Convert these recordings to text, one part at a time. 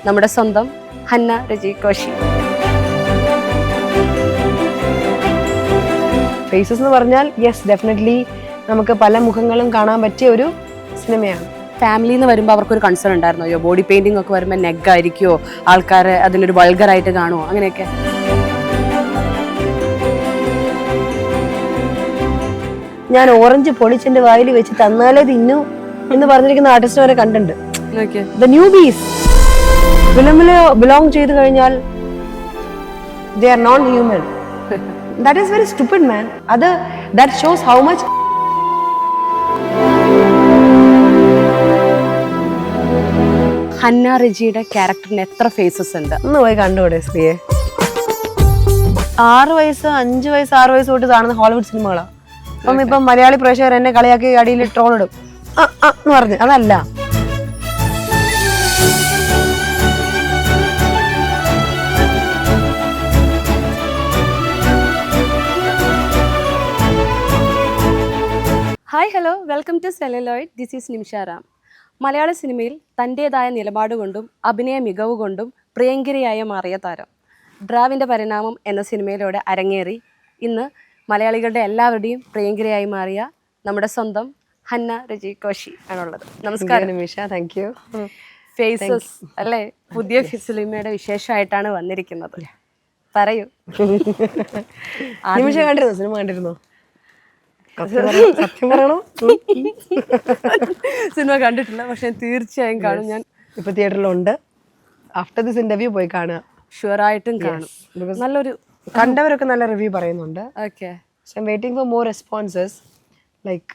നമ്മുടെ സ്വന്തം ഹന്ന രജി കോശി. ഫേസസ് എന്ന് പറഞ്ഞാൽ യെസ് ഡെഫിനറ്റ്ലി നമുക്ക് പല മുഖങ്ങളും കാണാൻ പറ്റിയ ഒരു സിനിമയാണ്. ഫാമിലിയിൽ നിന്ന് വരുമ്പോൾ അവർക്കൊരു കൺസേൺ ഉണ്ടായിരുന്നോ? അയ്യോ ബോഡി പെയിന്റിംഗ് ഒക്കെ വരുമ്പോൾ നെഗായിരിക്കുമോ, ആൾക്കാർ അതിനൊരു വൾഗറായിട്ട് കാണുമോ, അങ്ങനെയൊക്കെ? ഞാൻ ഓറഞ്ച് പൊളിച്ചെന്റെ വായിൽ വെച്ച് തന്നാലേ തിന്നു എന്ന് പറഞ്ഞിരിക്കുന്ന ആർട്ടിസ്റ്റ് വരെ കണ്ടിട്ടുണ്ട്. ദ ന്യൂ ബീസ് ഫിലിമില് ബിലോങ് ചെയ്ത് കഴിഞ്ഞാൽ they are non human. That is very stupid man. അത് that shows how much Hanna രജിയുടെ ക്യാരക്ടറിന് എത്ര ഫേസസ് ഉണ്ട്? ഒന്ന് പോയി കണ്ടുകൂടെ സ്ത്രീയെ? 6 വയസ്സ് 5 വയസ്സ് 6 വയസ്സ് തൊട്ട് കാണുന്ന ഹോളിവുഡ് സിനിമകളാ. അപ്പം ഇപ്പം മലയാളി പ്രേക്ഷകർ എന്നെ കളിയാക്കി അടിയിൽ ട്രോൾ ഇടും എന്ന് പറഞ്ഞു. അതല്ല, hi hello, welcome to celluloid. This is Nimisha Ram. മലയാള സിനിമയിൽ തൻ്റേതായ നിലപാട് കൊണ്ടും അഭിനയ മികവ് കൊണ്ടും പ്രിയങ്കരിയായി മാറിയ താരം ഡ്രാവിൻ്റെ പരിണാമം എന്ന സിനിമയിലൂടെ അരങ്ങേറി ഇന്ന് മലയാളികളുടെ എല്ലാവരുടെയും പ്രിയങ്കരിയായി മാറിയ നമ്മുടെ സ്വന്തം ഹന്ന രജി കോശി ആണുള്ളത്. നമസ്കാരം നിമിഷ. Thank you. ഫേസസ് അല്ലേ, പുതിയ സിനിമയുടെ വിശേഷമായിട്ടാണ് വന്നിരിക്കുന്നത്. പറയൂ. നിമിഷ കണ്ടിരുന്നോ? സിനിമ കണ്ടിരുന്നോ? സത്യം പറയണോ? സിനിമ കണ്ടിട്ടില്ല, പക്ഷെ തീർച്ചയായും കാണും. ഞാൻ ഇപ്പൊ തിയേറ്ററിലുണ്ട്. ആഫ്റ്റർ ദിസ് ഇന്റർവ്യൂ പോയി കാണുക. ഷുവറായിട്ടും കാണും. നല്ലൊരു കണ്ടവരൊക്കെ നല്ല റിവ്യൂ പറയുന്നുണ്ട്. Okay, so I am waiting for more responses. Like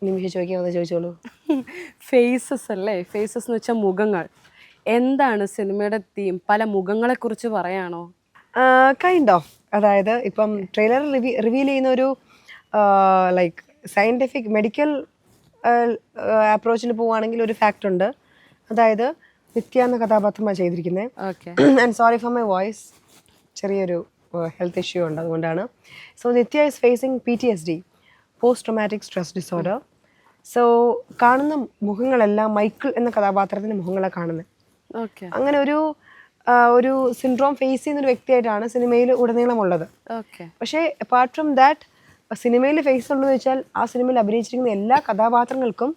Nimisha ചോദിക്കാൻ ചോദിച്ചോളൂ. ഫേസസ് അല്ലേ, ഫേസസ് എന്ന് വെച്ചാൽ മുഖങ്ങൾ. എന്താണ് സിനിമയുടെ തീം? പല മുഖങ്ങളെ കുറിച്ച് പറയാണോ? Kind of. അതായത് ഇപ്പം ട്രെയിലർ റിവീൽ ചെയ്യുന്ന ഒരു ലൈക്ക് സയൻറ്റിഫിക് മെഡിക്കൽ അപ്രോച്ചിന് പോവുകയാണെങ്കിൽ ഒരു ഫാക്റ്റ് ഉണ്ട്. അതായത് നിത്യ എന്ന കഥാപാത്രമാണ് ചെയ്തിരിക്കുന്നത്. And sorry for my voice, ചെറിയൊരു ഹെൽത്ത് ഇഷ്യൂ ഉണ്ട്, അതുകൊണ്ടാണ്. So Nithya is facing PTSD, post traumatic stress disorder. So കാണുന്ന മുഖങ്ങളെല്ലാം മൈക്കിൾ എന്ന കഥാപാത്രത്തിൻ്റെ മുഖങ്ങളെ കാണുന്നത്. അങ്ങനെ ഒരു സിൻഡ്രോം ഫേസ് ചെയ്യുന്നൊരു വ്യക്തിയായിട്ടാണ് സിനിമയിൽ ഉടനീളമുള്ളത്. പക്ഷേ അപ്പാർട്ട് ഫ്രം ദാറ്റ് സിനിമയിൽ ഫേസ് ഉള്ളതെന്ന് വെച്ചാൽ ആ സിനിമയിൽ അഭിനയിച്ചിരിക്കുന്ന എല്ലാ കഥാപാത്രങ്ങൾക്കും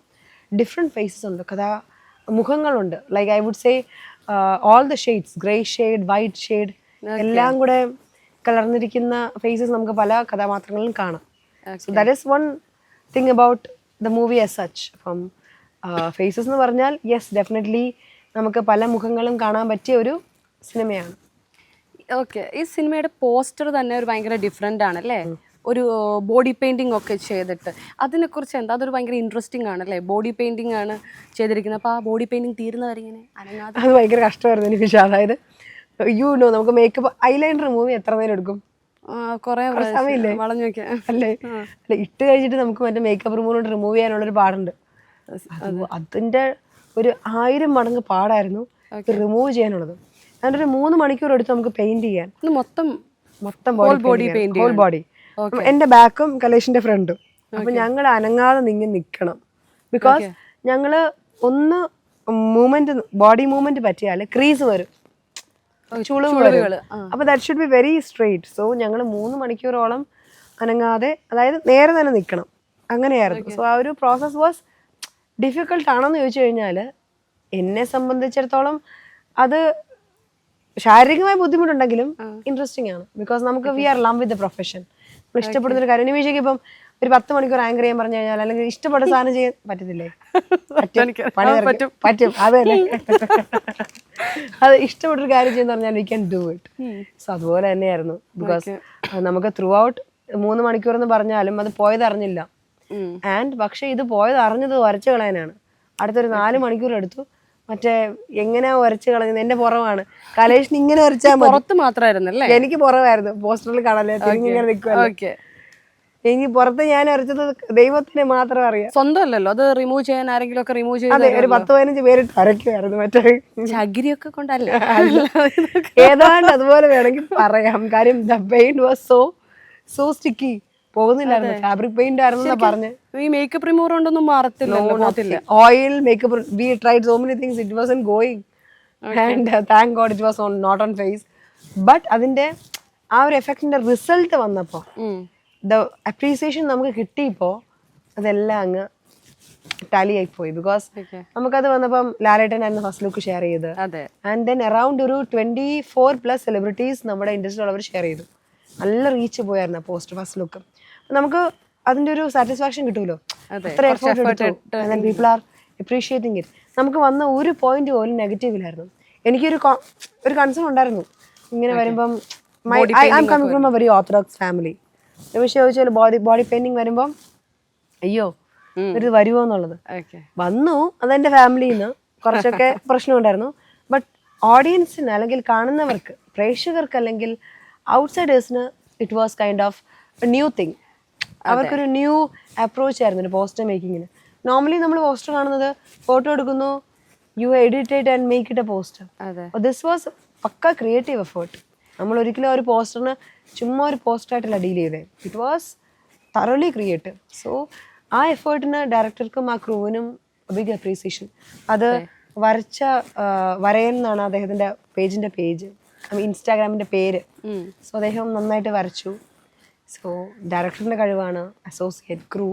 ഡിഫറെൻറ്റ് ഫേസസ് ഉണ്ട്, മുഖങ്ങളുണ്ട്. Like I would say all the shades, grey shade, white shade, എല്ലാം കൂടെ കലർന്നിരിക്കുന്ന ഫേസസ് നമുക്ക് പല കഥാപാത്രങ്ങളിലും കാണാം. So that is one thing about the movie as such. അപ്പം ഫേസസ് എന്ന് പറഞ്ഞാൽ യെസ് ഡെഫിനറ്റ്ലി നമുക്ക് പല മുഖങ്ങളും കാണാൻ പറ്റിയ ഒരു സിനിമയാണ്. ഓക്കെ, ഈ സിനിമയുടെ പോസ്റ്റർ തന്നെ ഒരു ഭയങ്കര ഡിഫറെൻ്റ് ആണ് അല്ലേ? ഒരു ബോഡി പെയിൻറ്റിംഗ് ഒക്കെ ചെയ്തിട്ട് അതിനെക്കുറിച്ച് എന്താ? അതൊരു ഭയങ്കര ഇൻട്രസ്റ്റിംഗ് ആണല്ലേ? ബോഡി പെയിൻറ്റിംഗ് ആണ് ചെയ്തിരിക്കുന്നത്. അപ്പോൾ ആ ബോഡി പെയിൻറ്റിംഗ് തീരുന്നവരെ ഇങ്ങനെ അനങ്ങാതെ. അത് ഭയങ്കര കഷ്ടമായിരുന്നു എനിക്ക്. അതായത് നമുക്ക് മേക്കപ്പ് ഐലൈനർ റിമൂവ് എത്ര നേരം എടുക്കും? കുറേ സമയമില്ലേ? വളഞ്ഞു നോക്കിയാൽ അല്ലേ? അല്ല, ഇട്ട് കഴിഞ്ഞിട്ട് നമുക്ക് മറ്റേ മേക്കപ്പ് റിമൂവ് ചെയ്യാനുള്ളൊരു പാടുണ്ട്. അതിൻ്റെ ഒരു 1000 മടങ്ങ് പാടായിരുന്നു റിമൂവ് ചെയ്യാനുള്ളത്. അതിൻ്റെ ഒരു 3 മണിക്കൂർ എടുത്ത് നമുക്ക് പെയിന്റ് ചെയ്യാൻ മൊത്തം ബോഡി. എന്റെ ബാക്കും കലേഷിന്റെ ഫ്രണ്ടും. അപ്പൊ ഞങ്ങൾ അനങ്ങാതെ നിൽക്കണം. ബിക്കോസ് ഞങ്ങള് ഒന്ന് ബോഡി മൂവ്മെന്റ് പറ്റിയാല് ക്രീസ് വരും, ചുളിവ് വരും. അപ്പൊ that should be very straight. So ഞങ്ങൾ 3 മണിക്കൂറോളം അനങ്ങാതെ, അതായത് നേരെ തന്നെ നിൽക്കണം. അങ്ങനെയായിരുന്നു. സോ ആ ഒരു പ്രോസസ് വാസ് ഡിഫിക്കൾട്ട് ആണെന്ന് ചോദിച്ചു കഴിഞ്ഞാൽ എന്നെ സംബന്ധിച്ചിടത്തോളം അത് ശാരീരികമായ ബുദ്ധിമുട്ടുണ്ടെങ്കിലും ഇൻട്രസ്റ്റിംഗ് ആണ്. ബിക്കോസ് നമുക്ക് we are love with the profession. ഇഷ്ടപ്പെടുന്ന ഒരു കാര്യം. നിമിഷയ്ക്ക് ഇപ്പം ഒരു 10 മണിക്കൂർ ആങ്കർ ചെയ്യാൻ പറഞ്ഞു കഴിഞ്ഞാൽ, അല്ലെങ്കിൽ ഇഷ്ടപ്പെട്ട സാധനം ചെയ്യാൻ പറ്റത്തില്ലേ? പറ്റും. അത് തന്നെ. അത് ഇഷ്ടപ്പെട്ടൊരു കാര്യം ചെയ്യുന്ന പറഞ്ഞാൽ we can do it. So അതുപോലെ തന്നെയായിരുന്നു. ബിക്കോസ് നമുക്ക് ത്രൂ ഔട്ട് 3 മണിക്കൂർ എന്ന് പറഞ്ഞാലും അത് പോയത് അറിഞ്ഞില്ല. ആൻഡ് പക്ഷെ ഇത് പോയത് അറിഞ്ഞത് വരച്ചു കളയാനാണ്. അടുത്തൊരു 4 മണിക്കൂർ എടുത്തു. മറ്റേ എങ്ങനെയാ വരച്ചു കളഞ്ഞത്? എന്റെ പുറമാണ്. കലേഷിന് ഇങ്ങനെ വരച്ചാൽ പുറത്ത് മാത്രമായിരുന്നല്ലേ? എനിക്ക് പുറമായിരുന്നു. പോസ്റ്ററിൽ കാണാല്ലേ, ഇങ്ങനെ നിൽക്കുക. എനിക്ക് പുറത്ത് ഞാൻ വരച്ചത് ദൈവത്തിന് മാത്രം അറിയാം. സ്വന്തമല്ലല്ലോ അത്. റിമൂവ് ചെയ്യാൻ ആരെങ്കിലും ഒക്കെ റിമൂവ് ചെയ്ത് ഒരു 10-15 പേരിട്ട് വരയ്ക്കുമായിരുന്നു. മറ്റേ ചകിരിയൊക്കെ കൊണ്ടല്ലേ? ഏതാണ്ട് അതുപോലെ വേണമെങ്കിൽ പറയാം. കാര്യം the paint was so sticky. പോകുന്നില്ലായിരുന്നു. ഫാബ്രിക് പെയിന്റ് ആയിരുന്നു പറഞ്ഞു. ഈ മേക്കപ്പ് റിമൂവർ കൊണ്ടൊന്നും മാറത്തില്ല. Oil makeup we tried so many things, it wasn't going. And thank God it was on not on face. But അതിൻ്റെ ആ ഒരു എഫക്റ്റിൻ്റെ റിസൾട്ട് വന്നപ്പോൾ ദ അപ്രീസിയേഷൻ നമുക്ക് കിട്ടിയപ്പോൾ അതെല്ലാം അങ്ങ് ടാലി ആയിപ്പോയി. ബിക്കോസ് നമുക്കത് വന്നപ്പം ലാലേട്ടനായിരുന്നു ഫസ്റ്റ് ലുക്ക് ഷെയർ ചെയ്ത്. ആൻഡ് ദെൻ അറൌണ്ട് ഒരു 24+ സെലിബ്രിറ്റീസ് നമ്മുടെ ഇൻഡസ്ട്രിയിലുള്ളവർ ഷെയർ ചെയ്തു. നല്ല റീച്ച് പോയായിരുന്നു പോസ്റ്റ് ഫസ്റ്റ് ലുക്ക്. നമുക്ക് അതിൻ്റെ ഒരു സാറ്റിസ്ഫാക്ഷൻ കിട്ടുമല്ലോ, അത്ര എഫേർട്ട് എടുത്തു. And people are appreciating it. നമുക്ക് വന്ന ഒരു പോയിന്റ് പോലും നെഗറ്റീവിലായിരുന്നു. എനിക്കൊരു കൺസേൺ ഉണ്ടായിരുന്നു ഇങ്ങനെ വരുമ്പം. I am coming from a very orthodox family. പക്ഷേ ചോദിച്ചാൽ ബോഡി പെയിന്റിങ് വരുമ്പം അയ്യോ ഒരു വരുമോ എന്നുള്ളത് വന്നു. അതെൻ്റെ ഫാമിലിയിൽ നിന്ന് കുറച്ചൊക്കെ പ്രശ്നമുണ്ടായിരുന്നു. ബട്ട് ഓഡിയൻസിന് അല്ലെങ്കിൽ കാണുന്നവർക്ക്, പ്രേക്ഷകർക്ക് അല്ലെങ്കിൽ ഔട്ട്സൈഡേഴ്സിന് it was kind of new thing. അവർക്കൊരു ന്യൂ അപ്രോച്ച് ആയിരുന്നു ഒരു പോസ്റ്റർ മേക്കിങ്ങിന്. നോർമലി നമ്മൾ പോസ്റ്റർ കാണുന്നത് ഫോട്ടോ എടുക്കുന്നു, you edit it and make it a poster. This was pakka creative effort. നമ്മൾ ഒരിക്കലും ഒരു പോസ്റ്ററിന് ചുമ്മാ ഒരു പോസ്റ്ററായിട്ടല്ല ഡീൽ ചെയ്തത്. It was thoroughly creative. So ആ എഫേർട്ടിന് ഡയറക്ടർക്കും ആ ക്രൂവിനും ബിഗ് അപ്രീസിയേഷൻ. അത് വരച്ച വരയൻ എന്നാണ് അദ്ദേഹത്തിൻ്റെ പേജിൻ്റെ പേജ്, ഇൻസ്റ്റാഗ്രാമിൻ്റെ പേര്. സോ അദ്ദേഹം നന്നായിട്ട് വരച്ചു. സോ ഡയറക്ടറിൻ്റെ കഴിവാണ്, അസോസിയേറ്റ് ക്രൂ.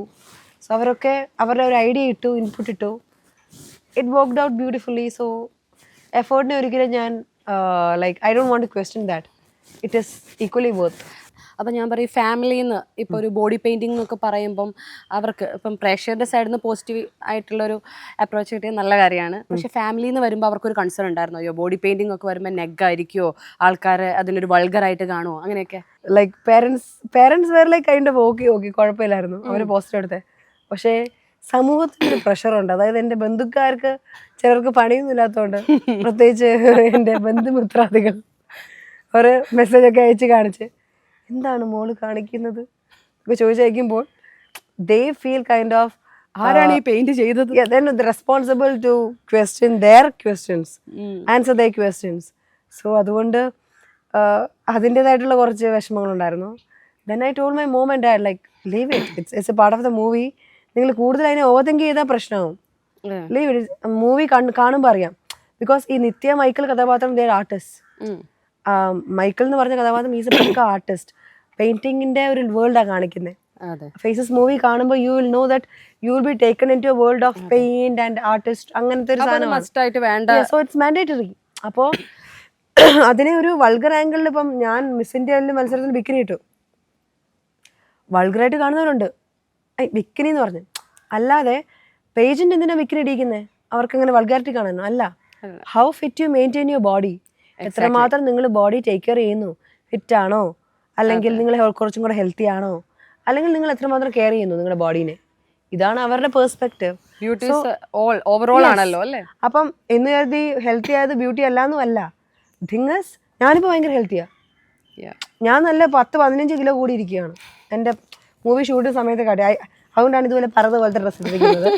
സോ അവരൊക്കെ അവരുടെ ഒരു ഐഡിയ ഇട്ടു, ഇൻപുട്ട് ഇട്ടു. It worked out beautifully. So എഫേർട്ടിനെ ഒരിക്കലും ഞാൻ like I don't want to question that. It is equally worth. അപ്പം ഞാൻ പറയും ഫാമിലിയിൽ നിന്ന് ഇപ്പോൾ ഒരു ബോഡി പെയിൻറ്റിംഗ് എന്നൊക്കെ പറയുമ്പം അവർക്ക് ഇപ്പം പ്രേക്ഷകരുടെ സൈഡിൽ നിന്ന് പോസിറ്റീവ് ആയിട്ടുള്ളൊരു അപ്രോച്ച് കിട്ടിയത് നല്ല കാര്യമാണ്. പക്ഷേ ഫാമിലിയിൽ നിന്ന് വരുമ്പോൾ അവർക്കൊരു കൺസേൺ ഉണ്ടായിരുന്നു, അയ്യോ ബോഡി പെയിൻറ്റിംഗ് ഒക്കെ വരുമ്പോൾ നെഗായിരിക്കുമോ, ആൾക്കാർ അതിനൊരു വൾഗറായിട്ട് കാണുമോ, അങ്ങനെയൊക്കെ. ലൈക്ക് പേരൻസ് വേറെ ലൈക്ക് അതിൻ്റെ ഓക്കെ കുഴപ്പമില്ലായിരുന്നു, അവർ പോസ്റ്റർ എടുത്തേ. പക്ഷേ സമൂഹത്തിൻ്റെ പ്രഷറുണ്ട്. അതായത് എൻ്റെ ബന്ധുക്കാർക്ക് ചിലർക്ക് പണിയൊന്നും ഇല്ലാത്തതുകൊണ്ട്, പ്രത്യേകിച്ച് എൻ്റെ ബന്ധുമിത്രാദികൾ ഒരു മെസ്സേജൊക്കെ അയച്ച് കാണിച്ച് എന്താണ് മോള് കാണിക്കുന്നത് ഒക്കെ ചോദിച്ചയക്കുമ്പോൾ ദേ ഫീൽ കൈൻഡ് ഓഫ് ആരാണ് ഈ പെയിന്റ് ചെയ്തത്, responsible to question their questions, answer their questions. So അതുകൊണ്ട് അതിൻ്റെതായിട്ടുള്ള കുറച്ച് വിഷമങ്ങളുണ്ടായിരുന്നു. Then I told my mom and dad like leave it, it's a part of the movie. നിങ്ങൾ കൂടുതൽ അതിനെ ഓവർ തിങ്ക് ചെയ്താൽ പ്രശ്നമാവും. Leave it. മൂവി കാണുമ്പോൾ അറിയാം. ബിക്കോസ് ഈ നിത്യ മൈക്കിൾ കഥാപാത്രം ദേ ആർട്ടിസ്റ്റ്. മൈക്കിൾ എന്ന് പറഞ്ഞ കഥാപാത്രം ഈസ് എ പക്ക ആർട്ടിസ്റ്റ്. പെയിന്റിങ്ങിന്റെ ഒരു വേൾഡാണ് കാണിക്കുന്നത്. ഫേസസ് മൂവി കാണുമ്പോൾ you will know that you will be taken into a world of paint and artist. അങ്ങനത്തെ ഒരു സാധനം. So it's mandatory. അപ്പോൾ അതിനെ ഒരു വൾഗർ ആംഗിളിൽ ഇപ്പം ഞാൻ മിസ് ഇന്ത്യയിൽ മത്സരത്തിന് ബിക്കിനി ഇട്ടു. വൾഗറായിട്ട് കാണുന്നവരുണ്ട്, ബിക്കിനി എന്ന് പറഞ്ഞു. അല്ലാതെ പേജന്റ് എന്തിനാ ബിക്കിനി ഇടിക്കുന്നത്? അവർക്ക് അങ്ങനെ വൾഗാരിറ്റി കാണാനോ? അല്ല. How fit U maintain your body, എത്രമാത്രം നിങ്ങൾ ബോഡി ടേക്ക് കെയർ ചെയ്യുന്നു, ഫിറ്റ് ആണോ, അല്ലെങ്കിൽ നിങ്ങൾ കുറച്ചും കൂടെ ഹെൽത്തി ആണോ, അല്ലെങ്കിൽ നിങ്ങൾ എത്രമാത്രം കെയർ ചെയ്യുന്നു നിങ്ങളുടെ ബോഡീനെ. ഇതാണ് അവരുടെ പേഴ്സ്പെക്റ്റീവ്. അപ്പം എന്ന് കരുതി ഹെൽത്തി ആയത് ബ്യൂട്ടി അല്ലാന്നും അല്ല. തിങ്സ് ഞാനിപ്പോൾ ഭയങ്കര ഹെൽത്തിയാ. ഞാൻ നല്ല 10-15 കിലോ കൂടി ഇരിക്കുകയാണ് എൻ്റെ മൂവി ഷൂട്ട് സമയത്ത് കാട്ടി. അതുകൊണ്ടാണ് ഇതുപോലെ പറത പോലത്തെ ഡ്രസ്സ് ഇട്ടിരിക്കുന്നത്.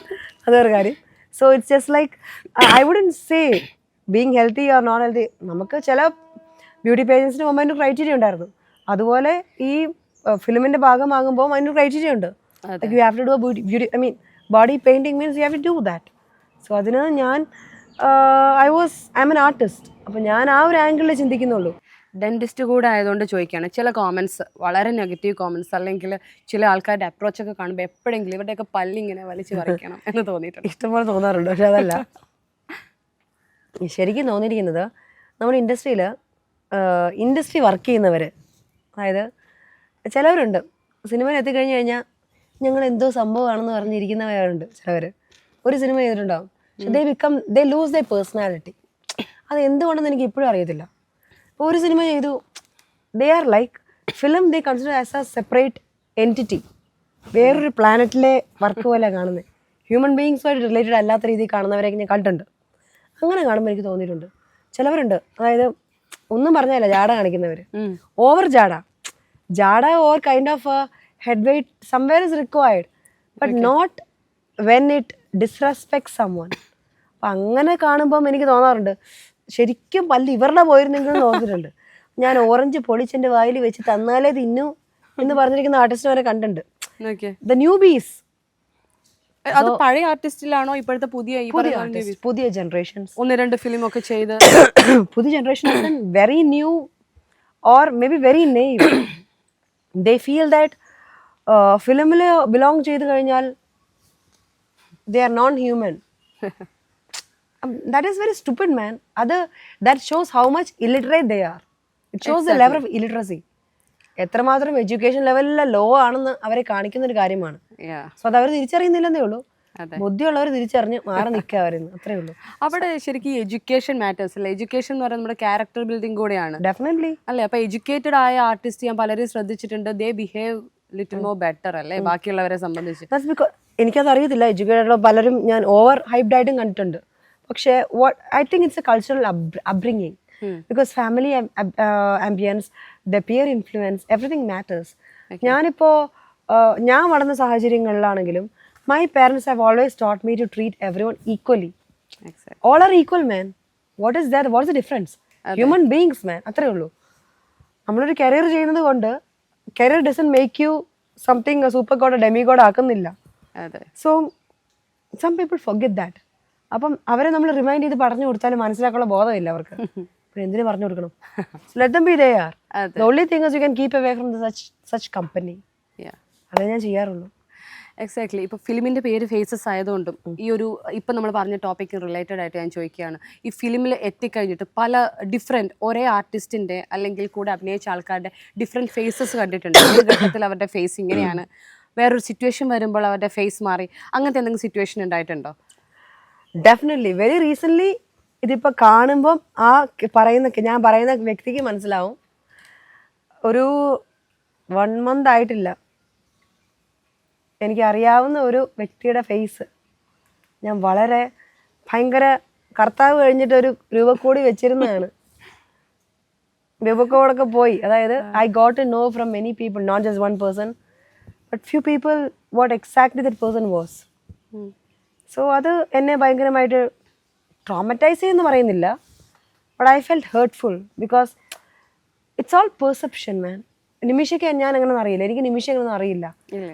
അതൊരു കാര്യം. So it's just like I wouldn't say being healthy or not healthy. നമുക്ക് ചില ബ്യൂട്ടി പേജൻസിന് പോകുമ്പോൾ അതിൻ്റെ ക്രൈറ്റീരിയ ഉണ്ടായിരുന്നു. അതുപോലെ ഈ ഫിലിമിൻ്റെ ഭാഗമാകുമ്പോൾ അതിൻ്റെ ക്രൈറ്റീരിയ ഉണ്ട്. You have to do beauty, I mean body painting means you have to do that. So അതിന് ഞാൻ ഐ ആം എൻ ആർട്ടിസ്റ്റ്. അപ്പം ഞാൻ ആ ഒരു ആംഗിളിൽ ചിന്തിക്കുന്നുള്ളൂ. ഡെന്റിസ്റ്റ് കൂടെ ആയതുകൊണ്ട് ചോദിക്കുകയാണ്, ചില കോമൻസ് വളരെ നെഗറ്റീവ് കോമൻസ് അല്ലെങ്കിൽ ചില ആൾക്കാരുടെ അപ്രോച്ചൊക്കെ കാണുമ്പോൾ എപ്പോഴെങ്കിലും ഇവരുടെയൊക്കെ പല്ലിങ്ങനെ വലിച്ച് പറിക്കണം എന്ന് തോന്നിയിട്ടുണ്ട്? ഇഷ്ടംപോലെ തോന്നാറുണ്ട്. പക്ഷെ അതല്ല ശരിക്കും തോന്നിയിരിക്കുന്നത്. നമ്മുടെ ഇൻഡസ്ട്രി വർക്ക് ചെയ്യുന്നവർ, അതായത് ചിലവരുണ്ട് സിനിമയിൽ എത്തിക്കഴിഞ്ഞ് കഴിഞ്ഞാൽ ഞങ്ങൾ എന്തോ സംഭവമാണെന്ന് പറഞ്ഞിരിക്കുന്നവരുണ്ട്. ചിലവർ ഒരു സിനിമ ചെയ്തിട്ടുണ്ടാവും, പക്ഷെ ദേ ലൂസ് ദ പേഴ്സണാലിറ്റി. അത് എന്തുകൊണ്ടെന്ന് എനിക്ക് ഇപ്പോഴും അറിയത്തില്ല. ഇപ്പോൾ ഒരു സിനിമ ചെയ്തു, they are like film they consider as A separate entity. വേറൊരു പ്ലാനറ്റിലെ വർക്ക് പോലെ കാണുന്നത്. ഹ്യൂമൻ ബീയിങ്സുമായിട്ട് റിലേറ്റഡ് അല്ലാത്ത രീതിയിൽ കാണുന്നവരെയൊക്കെ ഞാൻ കണ്ടിട്ടുണ്ട്. അങ്ങനെ കാണുമ്പോൾ എനിക്ക് തോന്നിയിട്ടുണ്ട്. ചിലവരുണ്ട്, അതായത് ഒന്നും പറഞ്ഞല്ല, ജാട കാണിക്കുന്നവർ, ഓവർ ജാട or kind of head weight somewhere is required, but not when it disrespect someone. അപ്പം അങ്ങനെ കാണുമ്പം എനിക്ക് തോന്നാറുണ്ട് ശരിക്കും പല്ല് ഇവരുടെ പോയിരുന്നെങ്കിലും തോന്നിയിട്ടുണ്ട്. ഞാൻ ഓറഞ്ച് പൊളിച്ചെൻ്റെ വായിൽ വെച്ച് തന്നാലേ തിന്നു എന്ന് പറഞ്ഞിരിക്കുന്ന ആർട്ടിസ്റ്റ് വരെ കണ്ടിട്ടുണ്ട്. ദ ന്യൂ ബീസ് അത് പഴയ ആർട്ടിസ്റ്റിലാണോ ഇപ്പോഴത്തെ പുതിയ പുതിയ ജനറേഷൻസ് 1-2 ഫിലിം ഒക്കെ ചെയ്ത് പുതിയ generation very new or may be very knave. They feel that ഫിലിമിൽ ബിലോങ് ചെയ്ത് കഴിഞ്ഞാൽ they are non-human. That is very stupid, man. That shows how much illiterate they are. It shows the level of illiteracy. എത്രമാത്രം education ലെവലിലെ law ആണെന്ന് അവരെ കാണിക്കുന്ന ഒരു കാര്യമാണ്. So അത് അവർ തിരിച്ചറിയുന്നില്ലെന്നേ ഉള്ളൂ. ബുദ്ധിയുള്ളവർ തിരിച്ചറിഞ്ഞ് മാറി നിൽക്കുക അവരെന്ന്, അത്രേ ഉള്ളൂ. അവിടെ ശരിക്കും എഡ്യൂക്കേഷൻ മാറ്റേഴ്സ് അല്ലേ? എഡ്യൂക്കേഷൻ എന്ന് പറയുന്നത് നമ്മുടെ ക്യാരക്ടർ ബിൽഡിംഗ് കൂടെയാണ്. ഡെഫിനറ്റ്ലി അല്ലേ? അപ്പൊ എഡ്യൂക്കേറ്റഡ് ആയ ആർട്ടിസ്റ്റ് ഞാൻ പലരും ശ്രദ്ധിച്ചിട്ടുണ്ട്, ദേ ബിഹേവ് ലിറ്റിൽ മോർ ബെറ്റർ അല്ലേ ബാക്കിയുള്ളവരെ സംബന്ധിച്ച്. എനിക്കത് അറിയത്തില്ല, എഡ്യൂക്കേറ്റഡ് പലരും ഞാൻ ഓവർ ഹൈപ്ഡ് ആയിട്ടും കണ്ടിട്ടുണ്ട്. പക്ഷേ I think it's a cultural upbringing. Because family ambience, the peer influence, everything matters. ഞാനിപ്പോൾ ഞാൻ വളർന്ന സാഹചര്യങ്ങളിലാണെങ്കിലും my parents have always taught me to treat everyone equally. Exactly. All are equal, man. What is that? What is the difference? Human beings, man. അത്രേ ഉള്ളൂ. നമ്മളൊരു career ചെയ്യുന്നത് കൊണ്ട് career doesn't make you something super god demi god ആക്കുന്നില്ല. So some people forget that. അപ്പം അവരെ നമ്മൾ remind ചെയ്ത് പറഞ്ഞു കൊടുത്താലും മനസ്സിലാക്കാനുള്ള ബോധമില്ല അവർക്ക്. എന്തിനു പറഞ്ഞു കൊടുക്കണം? Let them B they are. The only thing is you can keep away from such company. അതേ ഞാൻ ചെയ്യാറുള്ളൂ. എക്സാക്ട്ലി. ഇപ്പോൾ ഫിലിമിൻ്റെ പേര് ഫേസസ് ആയതുകൊണ്ടും ഈ ഒരു ഇപ്പം നമ്മൾ പറഞ്ഞ ടോപ്പിക്ക് റിലേറ്റഡ് ആയിട്ട് ഞാൻ ചോദിക്കുകയാണ്, ഈ ഫിലിമിൽ എത്തിക്കഴിഞ്ഞിട്ട് പല ഡിഫറെൻറ്റ് ഒരേ ആർട്ടിസ്റ്റിൻ്റെ അല്ലെങ്കിൽ കൂടെ അഭിനയിച്ച ആൾക്കാരുടെ ഡിഫറെൻറ്റ് ഫേസസ് കണ്ടിട്ടുണ്ട്. ഒരു ഘട്ടത്തിൽ അവരുടെ ഫേസ് ഇങ്ങനെയാണ്, വേറൊരു സിറ്റുവേഷൻ വരുമ്പോൾ അവരുടെ ഫേസ് മാറി, അങ്ങനത്തെ എന്തെങ്കിലും സിറ്റുവേഷൻ ഉണ്ടായിട്ടുണ്ടോ? ഡെഫിനറ്റ്ലി. വെരി റീസെൻ്റ്ലി ഇതിപ്പോൾ കാണുമ്പം ഞാൻ പറയുന്ന വ്യക്തിക്ക് മനസ്സിലാവും. ഒരു 1 month ആയിട്ടില്ല, എനിക്കറിയാവുന്ന ഒരു വ്യക്തിയുടെ ഫേസ് ഞാൻ വളരെ ഭയങ്കര കർത്താവ് കഴിഞ്ഞിട്ട് ഒരു രൂപക്കൂടി വെച്ചിരുന്നതാണ്. രൂപക്കോടൊക്കെ പോയി. അതായത് I got to know from many people, not just one person but few people what exactly that person was. So അത് എന്നെ ഭയങ്കരമായിട്ട് ട്രോമറ്റൈസ് ചെയ്യുമെന്ന് പറയുന്നില്ല, but I felt hurtful because it's all perception, man. നിമിഷയ്ക്ക് ഞാൻ അങ്ങനെ അറിയില്ല, എനിക്ക് നിമിഷം അങ്ങനെയൊന്നും അറിയില്ല.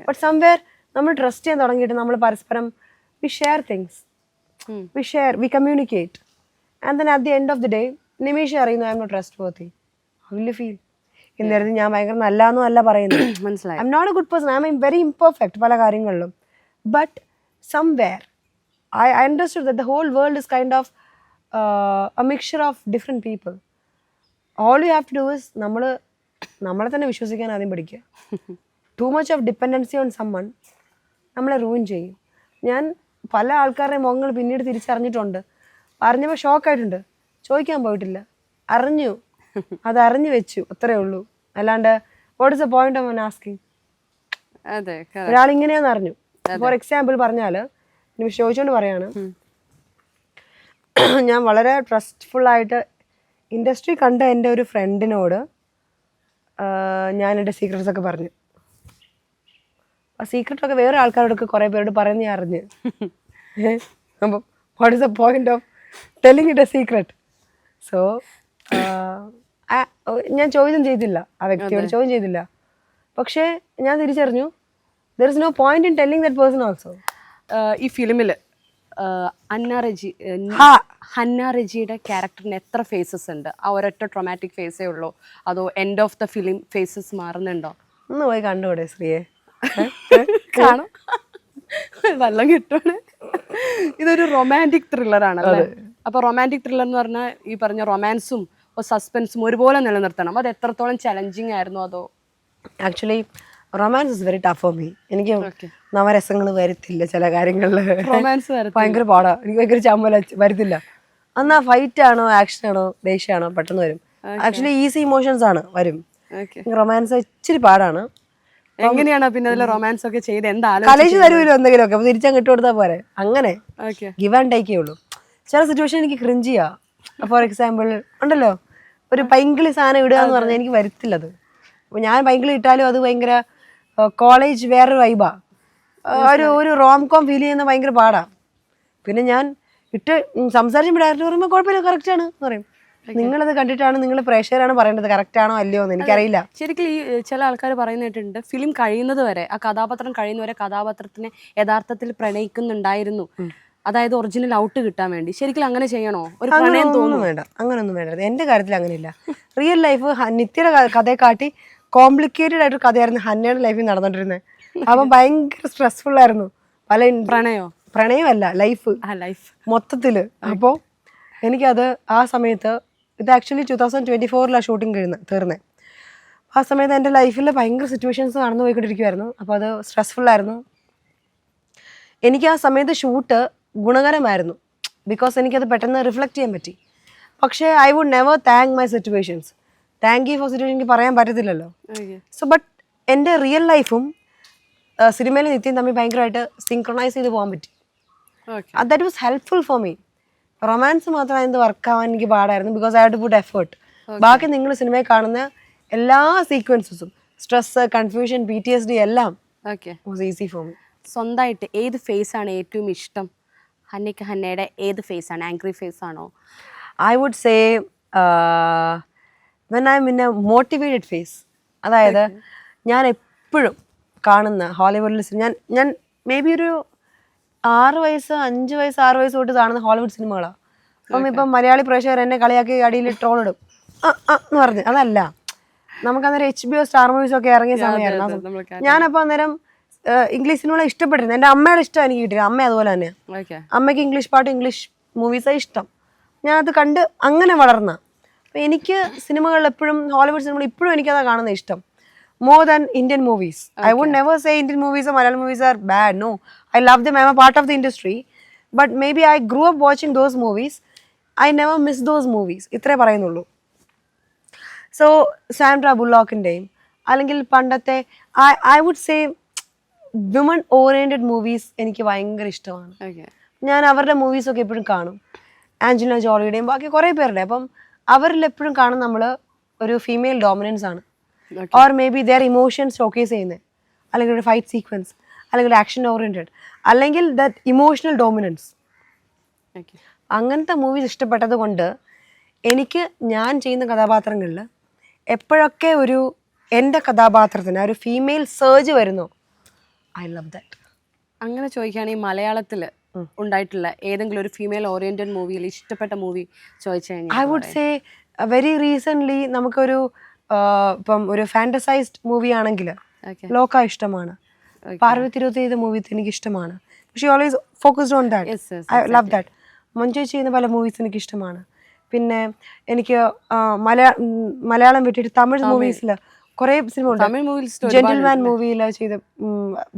ബട്ട് സംവെയർ നമ്മൾ ട്രസ്റ്റ് ചെയ്യാൻ തുടങ്ങിയിട്ട് നമ്മൾ പരസ്പരം we share things, we communicate, and then at the end of the day നിമിഷം അറിയുന്നു I am not trustworthy. How will you feel? ഇന്നേരത്ത് ഞാൻ ഭയങ്കര നല്ലതെന്നും അല്ല പറയുന്നത്. മനസ്സിലായി. I am not a good person, I am very imperfect പല കാര്യങ്ങളിലും. But somewhere I understood that the whole world is kind of a mixture of different people. All you have to do is നമ്മളെ തന്നെ വിശ്വസിക്കാൻ ആദ്യം പഠിക്കുക. Too much of dependency on someone നമ്മളെ ruin ചെയ്യും. ഞാൻ പല ആൾക്കാരുടെയും മുഖങ്ങൾ പിന്നീട് തിരിച്ചറിഞ്ഞിട്ടുണ്ട്. അറിഞ്ഞപ്പോൾ ഷോക്കായിട്ടുണ്ട്, ചോദിക്കാൻ പോയിട്ടില്ല, അറിഞ്ഞു, അത് അറിഞ്ഞു വെച്ചു, അത്രേ ഉള്ളൂ. അല്ലാണ്ട് what is the point of asking? ഒരാൾ ഇങ്ങനെയാന്ന് അറിഞ്ഞു. ഫോർ എക്സാമ്പിൾ പറഞ്ഞാൽ ചോദിച്ചുകൊണ്ട് പറയാണ്, ഞാൻ വളരെ ട്രസ്റ്റ്ഫുള്ളായിട്ട് ഇൻഡസ്ട്രി കണ്ട എൻ്റെ ഒരു ഫ്രണ്ടിനോട് ഞാൻ എൻ്റെ സീക്രട്സ് ഒക്കെ പറഞ്ഞു. ആ സീക്രട്ടൊക്കെ വേറെ ആൾക്കാരോടൊക്കെ കുറേ പേരോട് പറയുന്ന ഞാൻ അറിഞ്ഞ്. അപ്പം what is the point of telling it A secret? So ഞാൻ ചോദ്യം ചെയ്തില്ല, ആ വ്യക്തിയോട് ചോദ്യം ചെയ്തില്ല. പക്ഷേ ഞാൻ തിരിച്ചറിഞ്ഞു there is no point in telling that person also. ഈ ഫിലിമിൽ ഹന്ന റെജിയുടെ ക്യാരക്ടറിന് എത്ര ഫേസസ് ഉണ്ട്? ആ ഒരൊറ്റ ട്രോമാറ്റിക് ഫേസേ ഉള്ളൂ, അതോ end of the film faces മാറുന്നുണ്ടോ? ഒന്ന് പോയി കണ്ടുകൂടെ ശ്രീയെ? കാണാം, വല്ലം കിട്ടുവാണ്. ഇതൊരു റൊമാൻറ്റിക് ത്രില്ലറാണല്ലേ? അപ്പോൾ റൊമാൻറ്റിക് ത്രില്ലർ എന്ന് പറഞ്ഞാൽ ഈ പറഞ്ഞ റൊമാൻസും സസ്പെൻസും ഒരുപോലെ നിലനിർത്തണം. അത് എത്രത്തോളം ചലഞ്ചിങ് ആയിരുന്നു? അതോ actually romance is very tough for me. എനിക്ക് നവരസങ്ങൾ വരത്തില്ല ചില കാര്യങ്ങളിൽ. റൊമാൻസ് ഭയങ്കര പാടാ, എനിക്ക് ഭയങ്കര ചമ്മല വരത്തില്ല. അന്ന് ആ ഫൈറ്റ് ആണോ ആക്ഷൻ ആണോ ദേഷ്യമാണോ പെട്ടെന്ന് വരും. ആക്ച്വലി ഈസി ഇമോഷൻസ് ആണ് വരും. റൊമാൻസ് ഇച്ചിരി പാടാണ്. എങ്ങനെയാണ് പിന്നെ അതിൽ റൊമാൻസ് ഒക്കെ ചെയ്ത് എന്താ കലേജ് തരുമല്ലോ എന്തെങ്കിലും ഒക്കെ തിരിച്ചാൽ കിട്ടുകൊടുത്താൽ പോരെ. അങ്ങനെ ഗിവ് ആൻഡ് ടേക്കേ ഉള്ളൂ. ചില സിറ്റുവേഷൻ എനിക്ക് ക്രിഞ്ച് ചെയ്യാം. ഫോർ എക്സാമ്പിൾ ഉണ്ടല്ലോ, ഒരു പൈങ്കിളി സാധനം ഇടുക എന്ന് പറഞ്ഞാൽ എനിക്ക് വരത്തില്ലത്. അപ്പോൾ ഞാൻ പൈങ്കിളി ഇട്ടാലും അത് ഭയങ്കര കോളേജ് വേറൊരു വൈബാ. ഒരു റോം കോം ഫീൽ ചെയ്യുന്ന ഭയങ്കര പാടാ. പിന്നെ ഞാൻ ഇട്ട് സംസാരിച്ച് ഡയറക്റ്റ് പറയുമ്പോൾ കുഴപ്പമില്ല, കറക്റ്റാണ് എന്ന് പറയും. നിങ്ങളത് കണ്ടിട്ടാണ് നിങ്ങൾ പ്രേക്ഷകരാണ് പറയേണ്ടത് കറക്റ്റ് ആണോ അല്ലയോ എന്ന് എനിക്കറിയില്ല. ശരിക്കും ഈ ചില ആൾക്കാർ പറയുന്നിട്ടുണ്ട് ഫിലിം കഴിയുന്നത് വരെ ആ കഥാപാത്രം കഴിയുന്നവരെ കഥാപാത്രത്തിനെ യഥാർത്ഥത്തിൽ പ്രണയിക്കുന്നുണ്ടായിരുന്നു, അതായത് ഒറിജിനൽ ഔട്ട് കിട്ടാൻ വേണ്ടി. ശരിക്കും അങ്ങനെ ചെയ്യണോ? ഒരു പ്രണയം തോന്നുന്നു വേണ്ട, അങ്ങനൊന്നും വേണ്ട. എന്റെ കാര്യത്തിൽ അങ്ങനെയില്ല. റിയൽ ലൈഫ് നിത്യയുടെ കഥയെ കാട്ടി കോംപ്ലിക്കേറ്റഡ് ആയിട്ടൊരു കഥയായിരുന്നു ഹന്നയുടെ ലൈഫിൽ നടന്നുകൊണ്ടിരുന്നത്. അപ്പം ഭയങ്കര സ്ട്രെസ്ഫുൾ ആയിരുന്നു. പല പ്രണയമല്ല ലൈഫ് മൊത്തത്തില്. അപ്പോൾ എനിക്കത് ആ സമയത്ത് ഇത് ആക്ച്വലി 2024 ഷൂട്ടിങ് തീർന്നത്. ആ സമയത്ത് എൻ്റെ ലൈഫിൽ ഭയങ്കര സിറ്റുവേഷൻസ് നടന്നു പോയിക്കൊണ്ടിരിക്കുമായിരുന്നു. അപ്പോൾ അത് സ്ട്രെസ്ഫുൾ ആയിരുന്നു. എനിക്ക് ആ സമയത്ത് ഷൂട്ട് ഗുണകരമായിരുന്നു, ബിക്കോസ് എനിക്കത് പെട്ടെന്ന് റിഫ്ലക്റ്റ് ചെയ്യാൻ പറ്റി. പക്ഷേ I would never thank my situations. Thank you for situation എനിക്ക് പറയാൻ പറ്റത്തില്ലല്ലോ. സോ ബട്ട് എൻ്റെ റിയൽ ലൈഫും സിനിമയിലെ നിത്യം തമ്മിൽ ഭയങ്കരമായിട്ട് സിങ്ക്രണൈസ് ചെയ്ത് പോകാൻ പറ്റി. That was helpful for me. Romance മാത്രം അതിന് വർക്കാവാൻ എനിക്ക് പാടായിരുന്നു, because I had to put effort. ബാക്കി നിങ്ങൾ സിനിമയിൽ കാണുന്ന എല്ലാ സീക്വൻസസും സ്ട്രെസ്, കൺഫ്യൂഷൻ, PTSD എല്ലാം വാസ് ഈസി ഫോർ മീ. സ്വന്തമായിട്ട് ഏത് ഫേസ് ആണ് ഏറ്റവും ഇഷ്ടം? ഹന്നയുടെ ഏത് ഫേസ് ആണ്? ആംഗ്രി ഫേസ് ആണോ? I would say when I am in a motivated face. അതായത് ഞാൻ എപ്പോഴും കാണുന്ന ഹോളിവുഡിൽ ഞാൻ മേ ബി ഒരു 5 വയസ്സ് 6 വയസ്സ് തൊട്ട് കാണുന്ന ഹോളിവുഡ് സിനിമകളാണ്. അപ്പം ഇപ്പം മലയാളി പ്രേക്ഷകർ എന്നെ കളിയാക്കി അടിയിൽ ട്രോളിടും എന്ന് പറഞ്ഞ്. അതല്ല, നമുക്കന്നേരം HBO സ്റ്റാർ മൂവീസ് ഒക്കെ ഇറങ്ങിയ സമയമായിരുന്നു. ഞാനപ്പോൾ അന്നേരം ഇംഗ്ലീഷ് സിനിമകളെ ഇഷ്ടപ്പെട്ടിരുന്നു. എൻ്റെ അമ്മയുടെ ഇഷ്ടം എനിക്ക് കിട്ടിയത്. അമ്മ അതുപോലെ തന്നെയാണ്. അമ്മയ്ക്ക് ഇംഗ്ലീഷ് പാട്ടും ഇംഗ്ലീഷ് മൂവീസാണ് ഇഷ്ടം. ഞാനത് കണ്ട് അങ്ങനെ വളർന്ന. അപ്പം എനിക്ക് സിനിമകളിൽ എപ്പോഴും ഹോളിവുഡ് സിനിമകൾ ഇപ്പോഴും എനിക്കതാണ് കാണുന്നത് ഇഷ്ടം, more than Indian movies. I would never say Indian movies or Malayalam movies are bad. No, I love them. I'm a part of the industry. But maybe I grew up watching those movies. I never miss those movies. ഇത്രേ പറയുന്നുള്ളൂ. So Sandra ബുള്ളോക്കിൻ്റെയും അല്ലെങ്കിൽ പണ്ടത്തെ I would say women oriented movies എനിക്ക് ഭയങ്കര ഇഷ്ടമാണ്. ഞാൻ അവരുടെ മൂവീസൊക്കെ എപ്പോഴും കാണും. ആഞ്ചലിന ജോളിയുടെയും ബാക്കി കുറേ പേരുടെ. അപ്പം അവരിൽ എപ്പോഴും കാണും നമ്മൾ ഒരു ഫീമെയിൽ ഡോമിനൻസ് ആണ്. Or maybe their emotions showcase ചെയ്യുന്നത്, അല്ലെങ്കിൽ ഒരു ഫൈറ്റ് സീക്വൻസ്, അല്ലെങ്കിൽ ആക്ഷൻ ഓറിയൻറ്റഡ്, അല്ലെങ്കിൽ ദറ്റ് ഇമോഷണൽ ഡോമിനൻസ്. അങ്ങനത്തെ മൂവീസ് ഇഷ്ടപ്പെട്ടത് കൊണ്ട് എനിക്ക് ഞാൻ ചെയ്യുന്ന കഥാപാത്രങ്ങളിൽ എപ്പോഴൊക്കെ ഒരു എൻ്റെ കഥാപാത്രത്തിന് ഒരു ഫീമെയിൽ സർജ് വരുന്നു, ഐ ലവ് ദാറ്റ്. അങ്ങനെ ചോദിക്കുകയാണെങ്കിൽ മലയാളത്തിൽ ഉണ്ടായിട്ടുള്ള ഏതെങ്കിലും ഒരു ഫീമെയിൽ ഓറിയൻറ്റഡ് മൂവിയിൽ ഇഷ്ടപ്പെട്ട മൂവി ചോദിച്ചു കഴിഞ്ഞാൽ I would say very recently നമുക്കൊരു ഇപ്പം ഒരു ഫാൻറ്റസൈസ്ഡ് മൂവി ആണെങ്കിൽ ലോക ഇഷ്ടമാണ്. പാർവതി തിരുവത്തി ചെയ്ത മൂവി എനിക്ക് ഇഷ്ടമാണ്. She always focused on that. I love that. Manju ചെയ്യുന്ന പല മൂവീസ് എനിക്ക് ഇഷ്ടമാണ്. പിന്നെ എനിക്ക് മലയാളം വിട്ടിട്ട് തമിഴ് മൂവീസിൽ കുറേ സിനിമ ഉണ്ട്. ജെന്റിൽമാൻ മൂവിയിൽ ചെയ്ത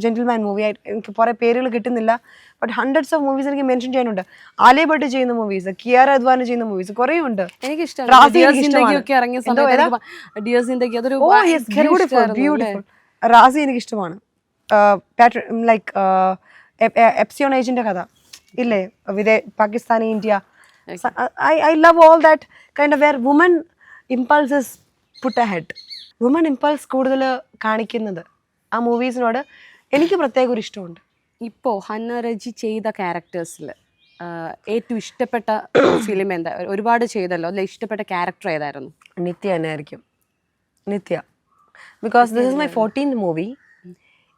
ജെന്റിൽമാൻ മൂവി എനിക്ക് കുറേ പേരുകൾ കിട്ടുന്നില്ല, ബട്ട് ഹൺഡ്രഡ്സ് ഓഫ് മൂവീസ് എനിക്ക് മെൻഷൻ ചെയ്യാനുണ്ട്. ആലിയ ഭട്ട് ചെയ്യുന്ന മൂവീസ്, കിയാര അദ്വാനി ചെയ്യുന്ന മൂവീസ് കുറേ ഉണ്ട്. റാസി എനിക്ക് ഇഷ്ടമാണ്. ലൈക്ക് എപ്സിയോൺ ഏജന്റിന്റെ കഥ ഇല്ലേ, Pakistani India. I love all that kind of where woman impulse is put ahead. Woman impulse കൂടുതൽ കാണിക്കുന്നത് ആ മൂവീസിനോട് എനിക്ക് പ്രത്യേക ഒരു ഇഷ്ടമുണ്ട്. ഇപ്പോൾ ഹന്ന റജി ചെയ്ത ക്യാരക്ടേഴ്സിൽ ഏറ്റവും ഇഷ്ടപ്പെട്ട ഫിലിം എന്താ? ഒരുപാട് ചെയ്തല്ലോ, അല്ലെ? ഇഷ്ടപ്പെട്ട ക്യാരക്ടർ ഏതായിരുന്നു? നിത്യ തന്നെ ആയിരിക്കും. Nithya, because this is my 14th movie.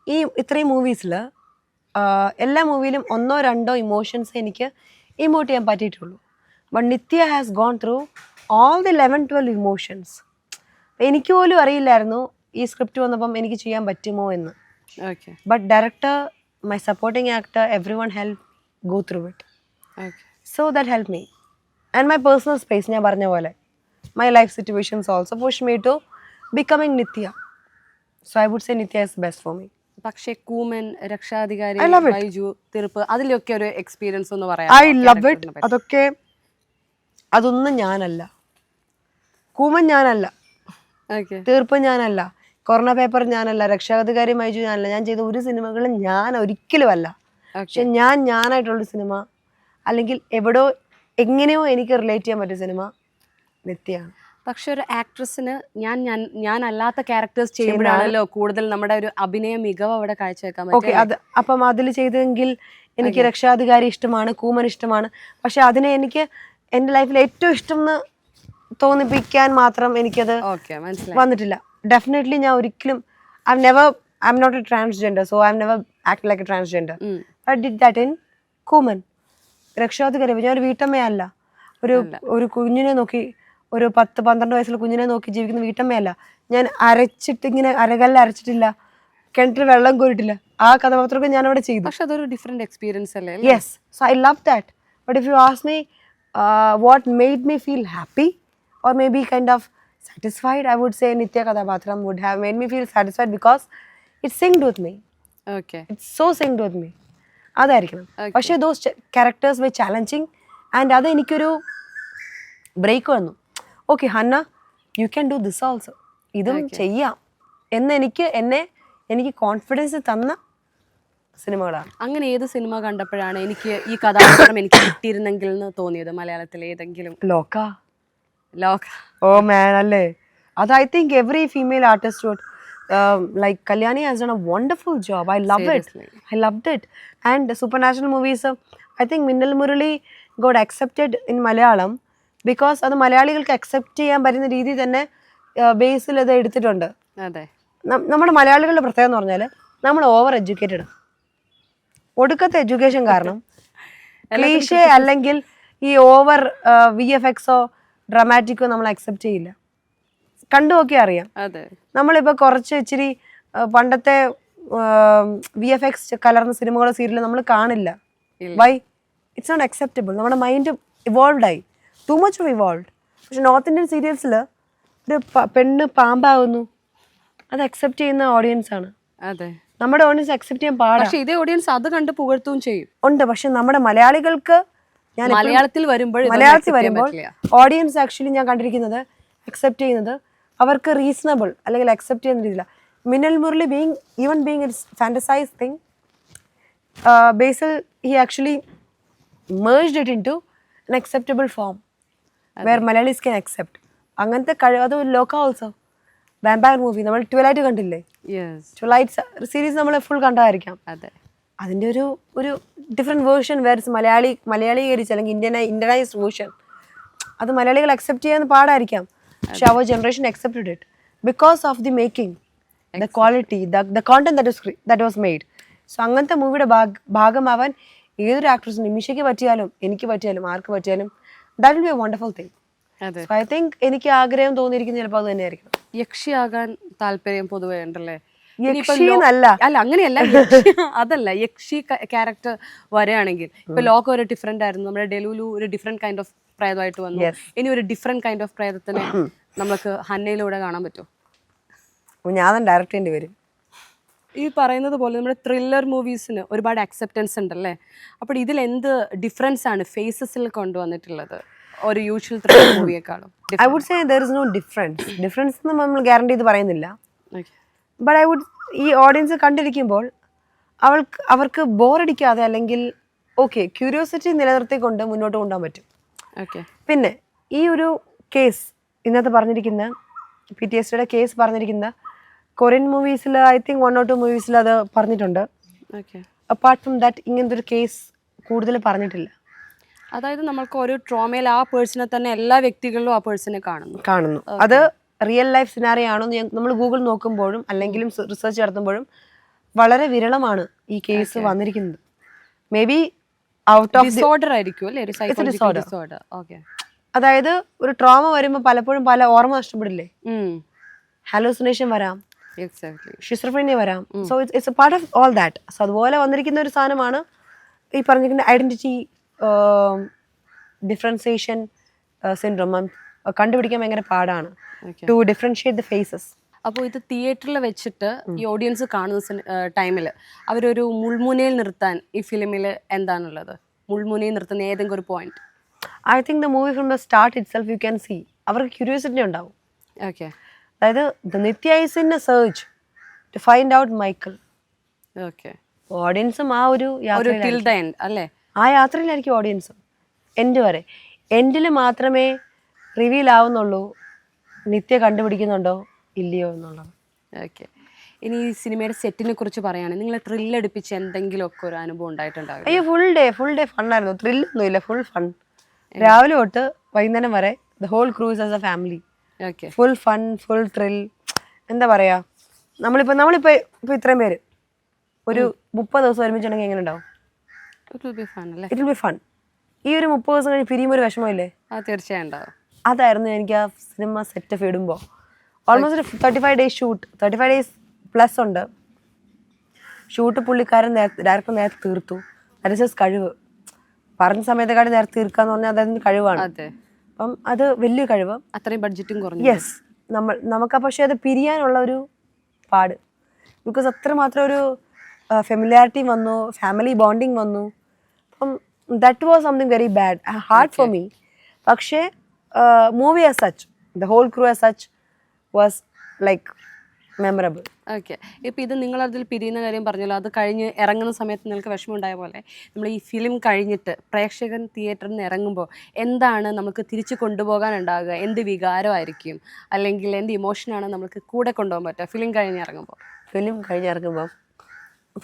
ഈ ഇത്രയും മൂവീസിൽ എല്ലാ മൂവിയിലും 1-2 ഇമോഷൻസ് എനിക്ക് ഇമോട്ട് ചെയ്യാൻ പറ്റിയിട്ടുള്ളൂ. But Nithya has gone through all the 11-12 emotions. എനിക്ക് പോലും അറിയില്ലായിരുന്നു ഈ സ്ക്രിപ്റ്റ് വന്നപ്പം എനിക്ക് ചെയ്യാൻ പറ്റുമോ എന്ന്. But director, my supporting actor, everyone help go through it. So that help me. And my personal space, ഞാൻ പറഞ്ഞ പോലെ my life situations also push me to becoming Nithya. So I would say Nithya is best for me. പക്ഷേ കൂമൻ, രക്ഷാധികാരി, ബൈജു, തീർപ്പ്, അതിലൊക്കെ ഒരു experience ഒന്ന് പറയാം. I love it. അതൊന്നും ഞാനല്ല. കൂമൻ ഞാനല്ല, തീർപ്പ് ഞാനല്ല, കൊറോണ പേപ്പർ ഞാനല്ല, രക്ഷാധികാരി മൈജു ഞാനല്ല. ഞാൻ ചെയ്ത ഒരു സിനിമകളും ഞാൻ ഒരിക്കലും അല്ല. പക്ഷെ ഞാനായിട്ടുള്ളൊരു സിനിമ, അല്ലെങ്കിൽ എങ്ങനെയോ എനിക്ക് റിലേറ്റ് ചെയ്യാൻ പറ്റിയ സിനിമ നിത്യയാണ്. പക്ഷെ ഒരു ആക്ട്രസിന് ഞാൻ അല്ലാത്ത ക്യാരക്ടേഴ്സ് ചെയ്യുമ്പോഴാണല്ലോ കൂടുതൽ നമ്മുടെ ഒരു അഭിനയ മികവ് അവിടെ കാഴ്ചവെക്കാൻ പറ്റും. അപ്പം അതിൽ ചെയ്തെങ്കിൽ എനിക്ക് രക്ഷാധികാരി ഇഷ്ടമാണ്, കൂമൻ ഇഷ്ടമാണ്. പക്ഷെ അതിനെ എനിക്ക് എൻ്റെ ലൈഫിൽ ഏറ്റവും ഇഷ്ടം എന്ന് തോന്നിപ്പിക്കാൻ മാത്രം എനിക്കത് ഓക്കെ, മനസ്സിലായി. വന്നിട്ടില്ല. ഡെഫിനറ്റ്ലി ഞാൻ ഒരിക്കലും I am not a transgender, so I never act like a transgender. I did that in Kooman. Rakshadhikari ഞാൻ ഒരു വീട്ടമ്മയല്ല, ഒരു കുഞ്ഞിനെ നോക്കി, ഒരു 10-12 വയസ്സുള്ള കുഞ്ഞിനെ നോക്കി ജീവിക്കുന്ന വീട്ടമ്മയല്ല ഞാൻ. അരച്ചിട്ട് ഇങ്ങനെ അരകല്ല് അരച്ചിട്ടില്ല, കിണറ്റിൽ വെള്ളം കോരിട്ടില്ല. ആ കഥാപാത്രമൊക്കെ ഞാൻ അവിടെ ചെയ്തു. പക്ഷെ അതൊരു ഡിഫറെന്റ് എക്സ്പീരിയൻസ് അല്ലേ? Yes, so I love that. But if you ask me what made me feel happy or maybe kind of satisfied, I would say Nitya Kathapathram would have made me feel satisfied because it synced with me. Okay. It's so synced with me. അതായിരിക്കണം. പക്ഷേ those characters were challenging and അത് എനിക്കൊരു break വന്നു. Okay Hanna, you can do this also, ഇതും ചെയ്യാം എന്ന് എനിക്ക് confidence തന്ന സിനിമകളാണ്. അങ്ങനെ ഏത് സിനിമ കണ്ടപ്പോഴാണ് എനിക്ക് ഈ കഥാപാത്രം എനിക്ക് കിട്ടിയിരുന്നെങ്കിൽ എന്ന് തോന്നിയത്? മലയാളത്തിലെ ഏതെങ്കിലും? ലോക. ലോക. ഓ മാൻ, അല്ലേ? അത് I think every female artist would like Kalyani has done a wonderful job. I loved it. And supernatural movies, I think Minnal Murali got accepted in Malayalam because അത് മലയാളികൾക്ക് അക്സെപ്റ്റ് ചെയ്യാൻ പറ്റുന്ന രീതിയിൽ തന്നെ ബേസിൽ അത് എടുത്തിട്ടുണ്ട്. അതെ. നമ്മുടെ മലയാളികളുടെ പ്രത്യേകത എന്ന് പറഞ്ഞാൽ നമ്മൾ ഓവർ എഡ്യൂക്കേറ്റഡ്. ഒടുക്കത്തെ എഡ്യൂക്കേഷൻ കാരണം ക്ലീഷേ അല്ലെങ്കിൽ ഈ ഓവർ VFXോ ഡ്രാമാറ്റിക്കോ നമ്മൾ അക്സെപ്റ്റ് ചെയ്യില്ല. കണ്ടു നോക്കി അറിയാം. നമ്മളിപ്പോൾ കുറച്ച് ഇച്ചിരി പണ്ടത്തെ VFX കലർന്ന സിനിമകളോ സീരിയലോ നമ്മൾ കാണില്ല. വൈ? It's not acceptable. നമ്മുടെ മൈൻഡ് ഇവോൾവ് ആയി, ടു മച്ച് ഓഫ് ഇവോൾവ്. പക്ഷെ നോർത്ത് ഇന്ത്യൻ സീരിയൽസിൽ ഒരു പെണ്ണ് പാമ്പാകുന്നു, അത് അക്സെപ്റ്റ് ചെയ്യുന്ന ഓഡിയൻസ് ആണ്. അതെ, നമ്മുടെ ഓഡിയൻസ് അക്സെപ്റ്റ് ചെയ്യാൻ പാടാ. പക്ഷേ ഇതേ ഓഡിയൻസ് അത് കണ്ട് പുകഴ്ത്തുകയും ചെയ്യും. ഉണ്ട്, പക്ഷെ നമ്മുടെ മലയാളികൾക്ക് മലയാളത്തിൽ വരുമ്പോൾ ഓഡിയൻസ് ആക്ച്വലി ഞാൻ കണ്ടിരിക്കുന്നത് അക്സെപ്റ്റ് ചെയ്യുന്നത് അവർക്ക് റീസണബിൾ അല്ലെങ്കിൽ അക്സെപ്റ്റ് ചെയ്യുന്ന രീതിയില്ല. Minnal Murali being it's fantasise thing, Basil he actually merged it into an acceptable form where Malayalis can accept. അങ്ങനത്തെ അത് ലോക ഓൾസോ. വാമ്പയർ മൂവി നമ്മൾ ട്വിലൈറ്റ് കണ്ടില്ലേ? ട്വിലൈറ്റ് സീരീസ് നമ്മൾ ഫുൾ കണ്ടായിരിക്കാം. അതിൻ്റെ ഒരു ഡിഫറെൻറ്റ് വേർഷൻ വേർസ് മലയാളീകരിച്ച് അല്ലെങ്കിൽ ഇന്ത്യനൈസ്ഡ് വേർഷൻ അത് മലയാളികൾ അക്സെപ്റ്റ് ചെയ്യാൻ പാടായിരിക്കാം. പക്ഷെ അവർ generation accepted it because of the making, the quality, the content that was made. So അങ്ങനത്തെ മൂവിയുടെ ഭാഗമാവാൻ ഏതൊരു ആക്ട്രസിനും, നിമിഷയ്ക്ക് പറ്റിയാലും എനിക്ക് പറ്റിയാലും ആർക്ക് പറ്റിയാലും that will be a wonderful thing. I think എനിക്ക് ആഗ്രഹം തോന്നിയിരിക്കുന്നത് ചിലപ്പോൾ അത് തന്നെയായിരിക്കും. യക്ഷിയാകാൻ താല്പര്യം പൊതുവേ ഉണ്ടല്ലേ? അല്ല അങ്ങനെയല്ല, അതല്ല, യക്ഷി ക്യാരക്ടർ വരികയാണെങ്കിൽ ഇപ്പൊ ലോക ഒരു ഡിഫറെന്റ് ആയിരുന്നു, നമ്മുടെ ഡെലുലു ഒരു ഡിഫറെന്റ് കൈൻഡ് ഓഫ് പ്രേതമായിട്ട് വന്നു. ഇനി ഒരു ഡിഫറെന്റ് കൈൻഡ് ഓഫ് പ്രേതത്തിനെ നമുക്ക് ഹന്നയിലൂടെ കാണാൻ പറ്റുമോ? ഞാൻ ഡയറക്റ്റ് ചെയ്യേണ്ടി വരും. ഈ പറയുന്നത് പോലെ നമ്മുടെ ത്രില്ലർ മൂവീസിന് ഒരുപാട് അക്സെപ്റ്റൻസ് ഉണ്ടല്ലേ? അപ്പോൾ ഇതിൽ എന്ത് ഡിഫറൻസ് ആണ് ഫേസസിൽ കൊണ്ടുവന്നിട്ടുള്ളത് ഒരു യൂഷ്വൽ ത്രില്ലർ മൂവിയെക്കാളും? I would say there is no difference നമ്മൾ ഗ്യാരണ്ടി ചെയ്ത് പറയുന്നില്ല. ബട്ട് ഐ വുഡ് ഈ ഓഡിയൻസ് കണ്ടിരിക്കുമ്പോൾ അവർക്ക് ബോറടിക്കാതെ അല്ലെങ്കിൽ ഓക്കെ ക്യൂരിയോസിറ്റി നിലനിർത്തിക്കൊണ്ട് മുന്നോട്ട് കൊണ്ടുപോകാൻ പറ്റും. പിന്നെ ഈ ഒരു കേസ് ഇന്നത്തെ പറഞ്ഞിരിക്കുന്ന PTSDയുടെ കേസ് പറഞ്ഞിരിക്കുന്ന കൊറിയൻ മൂവീസിൽ ഐ തിങ്ക് 1 or 2 മൂവീസിൽ അത് പറഞ്ഞിട്ടുണ്ട്. അപ്പാർട്ട് ഫ്രം ദാറ്റ് ഇങ്ങനത്തെ ഒരു കേസ് കൂടുതൽ പറഞ്ഞിട്ടില്ല. അതായത് നമ്മൾക്ക് ഒരു ട്രോമയിൽ ആ പേഴ്സണെ തന്നെ എല്ലാ വ്യക്തികളിലും ആ പേഴ്സണെ കാണുന്നു. അത് റിയൽ ലൈഫ് സിനാറിയോ ആണോ നമ്മൾ ഗൂഗിൾ നോക്കുമ്പോഴും അല്ലെങ്കിലും റിസർച്ച് നടത്തുമ്പോഴും വളരെ വിരളമാണ് ഈ കേസ് വന്നിരിക്കുന്നത്. May be out of disorder ആയിരിക്കും അല്ലേ? ഒരു സൈക്കോളജിക്കൽ ഡിസോർഡർ. ഓക്കേ. അതായത് ഒരു ട്രോമ വരുമ്പോൾ പലപ്പോഴും പല ഓർമ്മ നഷ്ടപ്പെടില്ലേ? ഹാലൂസിനേഷൻ വരാം, ഷിസോഫ്രീനിയ വരാം. So it's a part of all that. So അതുപോലെ വന്നിരിക്കുന്ന ഒരു സാധനമാണ് ഈ പറഞ്ഞിരിക്കുന്ന ഐഡന്റിറ്റി ഡിഫറൻസിയേഷൻ സിൻഡ്രോം. കണ്ടുപിടിക്കാൻ ഭയങ്കര പാടാണ് ടു ഡിഫറൻഷിയേറ്റ് ദ ഫേസസ്. അപ്പോൾ ഇത് തിയേറ്ററിൽ വെച്ചിട്ട് ഈ ഓഡിയൻസ് കാണുന്ന ടൈമിൽ അവരൊരു മുൾമുനയിൽ നിർത്താൻ ഈ ഫിലിമിൽ എന്താണുള്ളത്? മുൾമുനയിൽ നിർത്തുന്ന ഏതെങ്കിലും ഒരു point? I think the movie from the start itself you can see അവർക്ക് ക്യൂരിയോസിറ്റി ഉണ്ടാവും. ഓക്കെ. അതായത് the Nithya is in a search to find out Michael. Okay. ഓഡിയൻസും ആ ഒരു അല്ലേ? ആ യാത്രയിലായിരിക്കും ഓഡിയൻസും എൻഡ് വരെ. എൻഡിൽ മാത്രമേ റിവീൽ ആവുന്നുള്ളൂ നിത്യ കണ്ടുപിടിക്കുന്നുണ്ടോ ഇല്ലയോ എന്നുള്ളത്. ഓക്കെ. ഇനി ഈ സിനിമയുടെ സെറ്റിനെ കുറിച്ച് പറയുകയാണെങ്കിൽ നിങ്ങൾ ത്രില്ലടിപ്പിച്ച് എന്തെങ്കിലുമൊക്കെ ഒരു അനുഭവം ഉണ്ടായിട്ടുണ്ടാവും? അയ്യോ ഫുൾ ഡേ ഫണ്ണായിരുന്നു. ത്രില്ലൊന്നുമില്ല, ഫുൾ ഫൺ. രാവിലെ തൊട്ട് വൈകുന്നേരം വരെ the whole crew is as a family. Okay. Full fun, full thrill. എന്താ പറയുക, നമ്മളിപ്പോൾ ഇത്രയും പേര് ഒരു 30 ദിവസം ഒരുമിച്ചുണ്ടെങ്കിൽ എങ്ങനെ ഉണ്ടാവും? ഇറ്റ് വിൽ ബി ഫൺ അല്ലേ? It will be fun. ഈ ഒരു 30 ദിവസം കഴിഞ്ഞ് പിരിയുമ്പോൾ ഒരു വിഷമമില്ലേ? തീർച്ചയായും ഉണ്ടാവും. അതായിരുന്നു എനിക്ക് ആ സിനിമ സെറ്റ് ഓഫ് ഇടുമ്പോൾ. Almost 35 days shoot, 35 days plus ഉണ്ട് ഷൂട്ട്. പുള്ളിക്കാരൻ ഡയറക്ടർ നേരത്തെ തീർത്തു. ദാറ്റ് ഇസ് കഴിവ്. പറഞ്ഞ സമയത്തെക്കാട്ടി നേരത്തെ തീർക്കാന്ന് പറഞ്ഞാൽ അതായത് കഴിവാണ്. അപ്പം അത് വലിയ കഴിവ്. അത്രയും ബഡ്ജറ്റും കുറഞ്ഞു. യെസ്. നമുക്ക് പക്ഷേ അത് പിരിയാനുള്ള ഒരു പാട്, ബിക്കോസ് അത്രമാത്രം ഒരു ഫെമിലിയാരിറ്റി വന്നു, ഫാമിലി ബോണ്ടിങ് വന്നു. അപ്പം that was something very bad, hard for me. പക്ഷേ movie as such, the whole crew as such was like memorable. Okay. ഇപ്പോൾ ഇത് നിങ്ങളതിൽ പിരിയുന്ന കാര്യം പറഞ്ഞല്ലോ, അത് കഴിഞ്ഞ് ഇറങ്ങുന്ന സമയത്ത് നിങ്ങൾക്ക് വിഷമമുണ്ടായ പോലെ നമ്മൾ ഈ ഫിലിം കഴിഞ്ഞിട്ട് പ്രേക്ഷകൻ തിയേറ്ററിൽ നിന്ന് ഇറങ്ങുമ്പോൾ എന്താണ് നമുക്ക് തിരിച്ച് കൊണ്ടുപോകാനുണ്ടാകുക? എന്ത് വികാരമായിരിക്കും, അല്ലെങ്കിൽ എന്ത് ഇമോഷനാണ് നമുക്ക് കൂടെ കൊണ്ടുപോകാൻ പറ്റുക ഫിലിം കഴിഞ്ഞ് ഇറങ്ങുമ്പോൾ?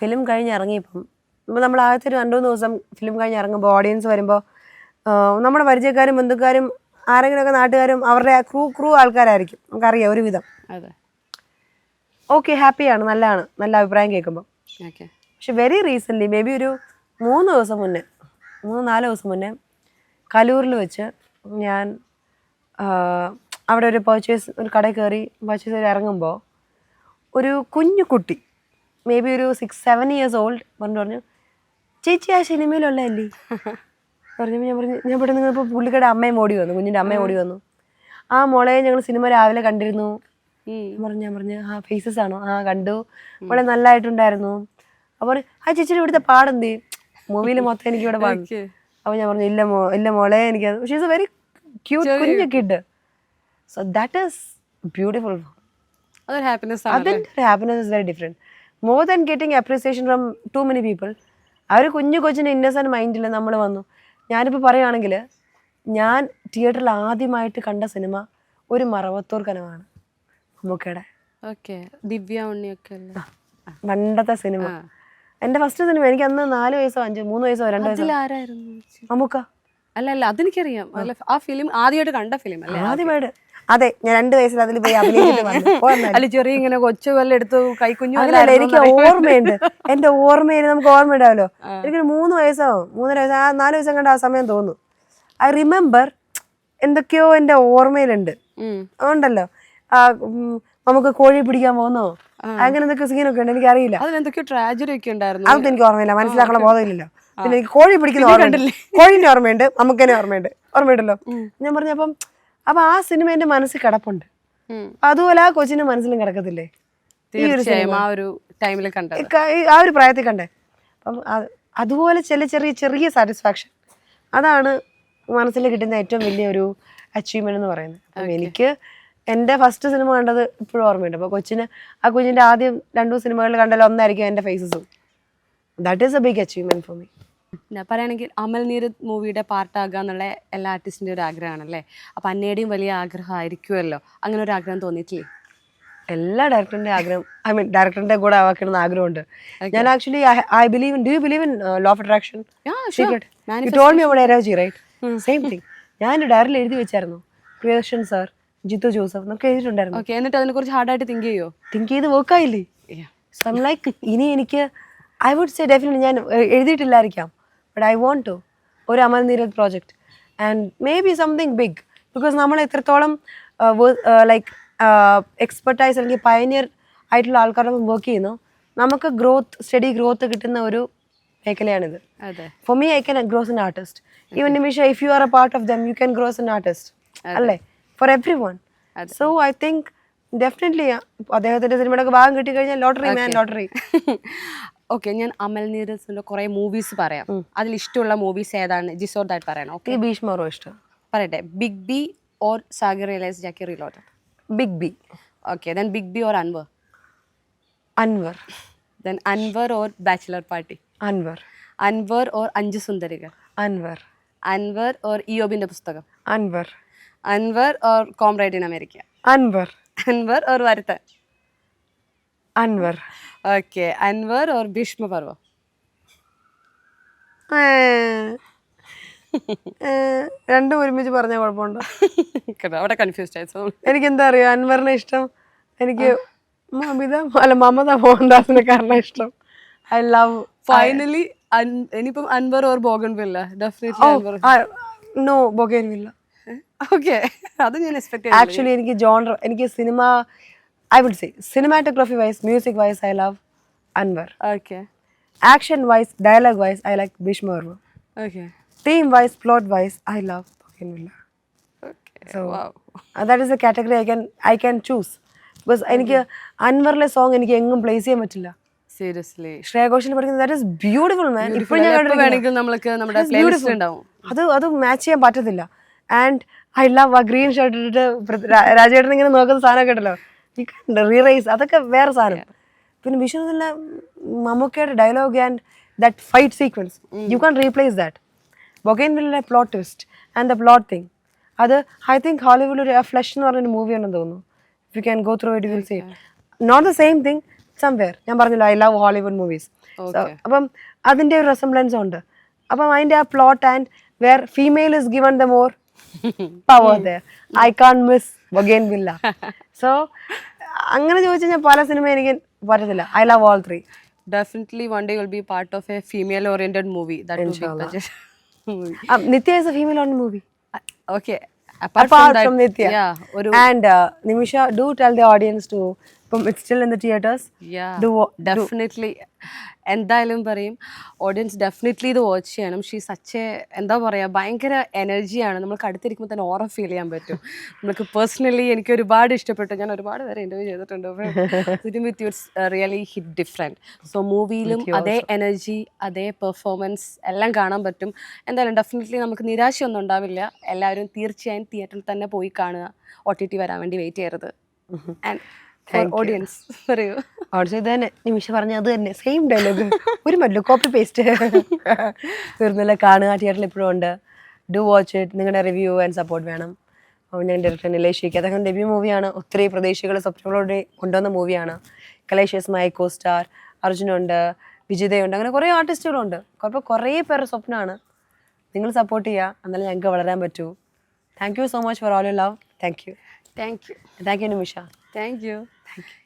ഫിലിം കഴിഞ്ഞിറങ്ങിയപ്പം ഇപ്പോൾ നമ്മൾ ആദ്യത്തെ ഒരു 2-3 ദിവസം ഫിലിം കഴിഞ്ഞ് ഇറങ്ങുമ്പോൾ ഓഡിയൻസ് വരുമ്പോൾ നമ്മുടെ പരിചയക്കാരും ബന്ധുക്കാരും ആരെങ്കിലുമൊക്കെ നാട്ടുകാരും അവരുടെ ക്രൂ ആൾക്കാരായിരിക്കും, നമുക്കറിയാം ഒരുവിധം. അതെ. ഓക്കെ, ഹാപ്പിയാണ്, നല്ലതാണ്, നല്ല അഭിപ്രായം കേൾക്കുമ്പോൾ. ഓക്കെ. പക്ഷെ വെരി റീസെൻ്റ്ലി, മേ ബി ഒരു 3-4 ദിവസം മുന്നേ കലൂരിൽ വെച്ച് ഞാൻ അവിടെ ഒരു കടയിൽ കയറി പർച്ചേസ് ചെയ്ത് ഇറങ്ങുമ്പോൾ ഒരു കുഞ്ഞു കുട്ടി, മേ ബി ഒരു 6-7 years ഓൾഡ്, പറഞ്ഞു ചേച്ചി ആ സിനിമയിലുള്ളതല്ലേ പറഞ്ഞപ്പോൾ ഞാൻ പെട്ടെന്ന് നിങ്ങളിപ്പോൾ പുള്ളിക്കടെ അമ്മയും ഓടി വന്നു, കുഞ്ഞിൻ്റെ അമ്മയും ഓടി വന്നു. ആ മോളെ ഞങ്ങൾ സിനിമ രാവിലെ കണ്ടിരുന്നു. ഞാൻ പറഞ്ഞു ആ ഫേസസ് ആണോ? ആ കണ്ടു, മോളെ നല്ലതായിട്ടുണ്ടായിരുന്നു. അപ്പോൾ ആ ചേച്ചിയുടെ ഇവിടുത്തെ പാടെന്ത്? മൂവിയിൽ മൊത്തം എനിക്ക് ഇവിടെ പാടും. അപ്പോൾ ഞാൻ പറഞ്ഞു ഇല്ല മോളെ എനിക്ക് she is a very cute കുഞ്ഞു kid. So that is beautiful. അതൊരു ഹാപ്പിനെസ് ആണ്. അതിൻ്റെ happiness is very different. More than getting appreciation from too many people. ആ ഒരു കൊച്ചിൻ്റെ ഇന്നസെൻറ്റ് മൈൻഡിൽ നമ്മൾ വന്നു. ഞാനിപ്പോൾ പറയുകയാണെങ്കിൽ ഞാൻ തിയേറ്ററിൽ ആദ്യമായിട്ട് കണ്ട സിനിമ ഒരു മറവത്തൂർ കനവാണ്, മമ്മൂക്കയുടെ. ഓക്കെ. ദിവ്യ ഉണ്ണിയൊക്കെ പണ്ടത്തെ സിനിമ, എൻ്റെ ഫസ്റ്റ് സിനിമ. എനിക്ക് അന്ന് 4 വയസ്സോ 3 വയസ്സോ 2 വയസ്സോ. ആരായിരുന്നു? മമ്മൂക്ക. അല്ല അതെനിക്കറിയാം. ആ ഫിലിം ആദ്യമായിട്ട് കണ്ട ഫിലിം അല്ലേ? ആദ്യമായിട്ട്. അതെ, ഞാൻ 2 വയസ്സിൽ അതിൽ പോയി അഭിനയിച്ചിട്ട് അല്ല ചെറിയ ഇങ്ങനെ കൊച്ചു വല്ല എടുത്തു കൈക്കുഞ്ഞു. എനിക്ക് ഓർമ്മയുണ്ട്, എൻ്റെ ഓർമ്മയിൽ നമുക്ക് ഓർമ്മ ഉണ്ടാവല്ലോ. എനിക്കൊരു 3 വയസ്സോ 3.5 വയസ്സോ 4 വയസ്സം കണ്ട ആ സമയം തോന്നുന്നു. ഐ റിമെമ്പർ എന്തൊക്കെയോ എൻ്റെ ഓർമ്മയിലുണ്ട്. അതുകൊണ്ടല്ലോ നമുക്ക് കോഴി പിടിക്കാൻ പോകുന്നോ അങ്ങനെ എന്തൊക്കെ സീനൊക്കെ ഉണ്ട്, എനിക്കറിയില്ല. അതിലെന്തൊക്കെയോ ട്രാജഡി ഒക്കെ ഉണ്ടായിരുന്നു. അതൊന്നും എനിക്ക് ഓർമ്മയില്ല, മനസ്സിലാക്കണ ബോധമില്ലല്ലോ. പിന്നെ എനിക്ക് കോഴി പിടിക്കുന്ന ഓർമ്മയുണ്ട്, കോഴിന്റെ ഓർമ്മയുണ്ട്, നമുക്കെന്നെ ഓർമ്മയുണ്ടല്ലോ. ഞാൻ പറഞ്ഞപ്പം അപ്പൊ ആ സിനിമ എന്റെ മനസ്സിൽ കിടപ്പുണ്ട്. അതുപോലെ ആ കൊച്ചിന്റെ മനസ്സിലും കിടക്കത്തില്ലേ ഈ ഒരു സിനിമ? ആ ഒരു ടൈമിൽ കണ്ടേ, ആ ഒരു പ്രായത്തിൽ കണ്ടേ. അപ്പം അതുപോലെ ചെറിയ സാറ്റിസ്ഫാക്ഷൻ, അതാണ് മനസ്സിൽ കിട്ടുന്ന ഏറ്റവും വലിയൊരു അച്ചീവ്മെന്റ് എന്ന് പറയുന്നത്. അപ്പം എനിക്ക് എൻ്റെ ഫസ്റ്റ് സിനിമ കണ്ടത് ഇപ്പോഴും ഓർമ്മയുണ്ട്. അപ്പോൾ ആ കുഞ്ഞിൻ്റെ ആദ്യം 2 സിനിമകളിൽ കണ്ടാലും ഒന്നായിരിക്കും എൻ്റെ ഫേസസും. That is a big achievement for me. പറയുകയാണെങ്കിൽ അമൽ നീരദ് മൂവിയുടെ പാർട്ടാകുക എന്നുള്ള എല്ലാ ആർട്ടിസ്റ്റിൻ്റെ ഒരു ആഗ്രഹമാണല്ലേ? അപ്പം അന്നയുടെയും വലിയ ആഗ്രഹമായിരിക്കുമല്ലോ. അങ്ങനെ ഒരു ആഗ്രഹം തോന്നിയിട്ടില്ലേ? എല്ലാ ഡയറക്ടറിൻ്റെ ആഗ്രഹം, ഐ മീൻ ഡയറക്ടറിൻ്റെ കൂടെ ആക്കണമെന്ന് ആഗ്രഹമുണ്ട്. ഞാൻ actually I believe in, do you believe in law of attraction? Secret. You told me about energy, right? Same thing. ഞാൻ ഡയറിയിൽ എഴുതി വെച്ചായിരുന്നു, പ്രിയദർശൻ സാർ, ജിത്തു ജോസഫ് എന്നൊക്കെ എഴുതിയിട്ടുണ്ടായിരുന്നു. എന്നിട്ട് അതിനെക്കുറിച്ച് ഹാർഡായിട്ട് തിങ്ക് ചെയ്ത് വർക്കായില്ലേ? സോ ഐം ലൈക്ക്, ഇനി എനിക്ക് ഐ വുഡ് സേ ഡെഫിനറ്റ്ലി ഞാൻ എഴുതിയിട്ടില്ലായിരിക്കാം, ബട്ട് ഐ വോണ്ട് ടു ഒരു Amal Neerad project and maybe something big. Because നമ്മൾ എത്രത്തോളം ലൈക്ക് എക്സ്പെർട്ടൈസ് അല്ലെങ്കിൽ പയനിയർ ആയിട്ടുള്ള ആൾക്കാരൊപ്പം വർക്ക് ചെയ്യുന്നു, നമുക്ക് സ്റ്റഡി ഗ്രോത്ത് കിട്ടുന്ന ഒരു മേഖലയാണിത്. For me I can grow as an artist. Even Nimisha, if you are a part of them, you can grow as an artist, അല്ലേ? For everyone. So I think definitely അദ്ദേഹത്തിന്റെ സിനിമയുടെ ഭാഗം കിട്ടിക്കഴിഞ്ഞാൽ lottery. Okay, ഞാൻ അമൽ നീരദിന്റെ കുറെ movies പറയാം. അതിൽ ഇഷ്ടമുള്ള മൂവീസ് ഏതാണ്? ജിസോർദായിട്ട് പറയണം. ഓക്കെ, ഭീഷ്മറോ ഇഷ്ടം? പറയട്ടെ. Big B or Sagar alias Jacky reloaded? Big B. Okay, then big B or Anwar? then Anwar or bachelor party? Anwar or 5 Sundarikal? Anwar or ഇയോബിന്റെ Pusthakam? Anwar or comrade in America? Anwar or Varathan? Okay, Anwar or Bheeshma Parvam? രണ്ടും ഒരുമിച്ച് പറഞ്ഞ കുഴപ്പമുണ്ടോ? അവിടെ കൺഫ്യൂസ്ഡ് ആയി. എനിക്ക് എന്താ അറിയാ, അൻവറിനെ ഇഷ്ടം, എനിക്ക് മമത മോഹൻദാസിനെ കാരണം ഇഷ്ടം. ഐ ലവ് ഫൈനലി ഇനിയിപ്പം Anwar or Bougainvillea. Definitely Anwar. No, Bougainvillea. Okay, അത് ഞാൻ എക്സ്പെക്ട് ആക്ച്വലി എനിക്ക് ജോണർ, എനിക്ക് cinema, I would say cinematography wise, music wise I love Anwar. Okay Action wise, dialogue wise, I like Bhishma Varma. Okay Theme wise, plot wise, I love Bougainvillea. So that is the category I can choose. Because എനിക്ക് അൻവറിലെ song എനിക്ക് എങ്ങും place ചെയ്യാൻ പറ്റില്ല. Seriously Shreya Ghosal പഠിക്കുന്നത് that is beautiful മാൻ. ഇപ്പോൾ ഞാൻ വേണമെങ്കിൽ നമ്മൾക്ക് നമ്മുടെ പ്ലേലിസ്റ്റ് ഉണ്ടാവും. അത് മാച്ച് ചെയ്യാൻ പറ്റത്തില്ല. ആൻഡ് ഐ ലവ് ആ ഗ്രീൻ ഷർട്ട് ഇട്ടിട്ട് രാജേട്ടൻ ഇങ്ങനെ നോക്കുന്ന സാധനമൊക്കെ ഉണ്ടല്ലോ, റീറൈസ്, അതൊക്കെ വേറെ സാധനം. പിന്നെ വിഷ്ണുവിലെ മമ്മൂക്കയുടെ dialogue and that fight sequence, you can replace that. ബൊഗൈൻവില്ലിലെ plot twist and the plot thing, അത് ഐ തിങ്ക് ഹോളിവുഡിൽ ഒരു ഫ്ലഷ് എന്ന് പറഞ്ഞൊരു മൂവി ഉണ്ടെന്ന് തോന്നുന്നു. If you can go through it, you will see not the same thing somewhere. ഞാൻ പറഞ്ഞല്ലോ ഐ ലവ് ഹോളിവുഡ് മൂവീസ്. അപ്പം അതിൻ്റെ ഒരു റെസംബ്ലൻസ് ഉണ്ട്. അപ്പം അതിൻ്റെ ആ plot and where female is given the more power there, I can miss Bougainvillea. So അങ്ങനെ ചോദിച്ചു കഴിഞ്ഞാൽ പല സിനിമ എനിക്ക് പറ്റത്തില്ല. I love all three. Definitely one day you'll be part of a female oriented movie. That will be budget movie. Nitya is a female oriented movie. Okay, Apart from Nitya. Yeah, And Nimisha, do tell the audience to, it's still in the theaters. yeah, Do definitely. എന്തായാലും പറയും, audience definitely ഇത് watch ചെയ്യണം. She such എന്താ പറയുക, ഭയങ്കര എനർജിയാണ്. നമുക്ക് അടുത്തിരിക്കുമ്പോൾ തന്നെ ഓറ ഫീൽ ചെയ്യാൻ പറ്റും. നമുക്ക് പേഴ്സണലി എനിക്ക് ഒരുപാട് ഇഷ്ടപ്പെട്ടു. ഞാൻ ഒരുപാട് പേരെ ഇൻ്റർവ്യൂ ചെയ്തിട്ടുണ്ട്. Sitting with you it's really hit different. So മൂവിയിലും അതേ എനർജി, അതേ പെർഫോമൻസ് എല്ലാം കാണാൻ പറ്റും. എന്തായാലും ഡെഫിനറ്റ്ലി നമുക്ക് നിരാശയൊന്നും ഉണ്ടാവില്ല. എല്ലാവരും തീർച്ചയായും തിയേറ്ററിൽ തന്നെ പോയി കാണുക. OTT വരാൻ വേണ്ടി വെയിറ്റ് ചെയ്യരുത്. ആൻഡ് ഓഡിയൻസ് പറയൂ. ഓൾസോ ഇത് തന്നെ നിമിഷ പറഞ്ഞ അത് തന്നെ സെയിം ഡയലോഗ്, ഒരു മല്ലോ കോപ്പി പേസ്റ്റ്. തീർന്നില്ല, കാണുക. തിയേറ്ററിൽ ഇപ്പോഴും ഉണ്ട്. Do watch it. നിങ്ങളുടെ റിവ്യൂ ആൻഡ് സപ്പോർട്ട് വേണം. ഞാൻ ഡയറക്ടർ നിലേഷ്, അദ്ദേഹം ഡെബ്യൂ മൂവിയാണ്. ഒത്തിരി പ്രതീക്ഷകൾ സ്വപ്നങ്ങളോടെ കൊണ്ടുവന്ന മൂവിയാണ്. കലേഷ്യസ് മൈ കോ സ്റ്റാർ അർജുനുണ്ട്, വിജിതയുണ്ട്, അങ്ങനെ കുറേ ആർട്ടിസ്റ്റുകളുണ്ട്. അപ്പോൾ കുറേ പേരുടെ സ്വപ്നമാണ്. നിങ്ങൾ സപ്പോർട്ട് ചെയ്യുക, എന്നാലും ഞങ്ങൾക്ക് വളരാൻ പറ്റൂ. Thank you so much for all you love. Thank you. Thank you. Thank you Nimisha. Thank you. Thank you.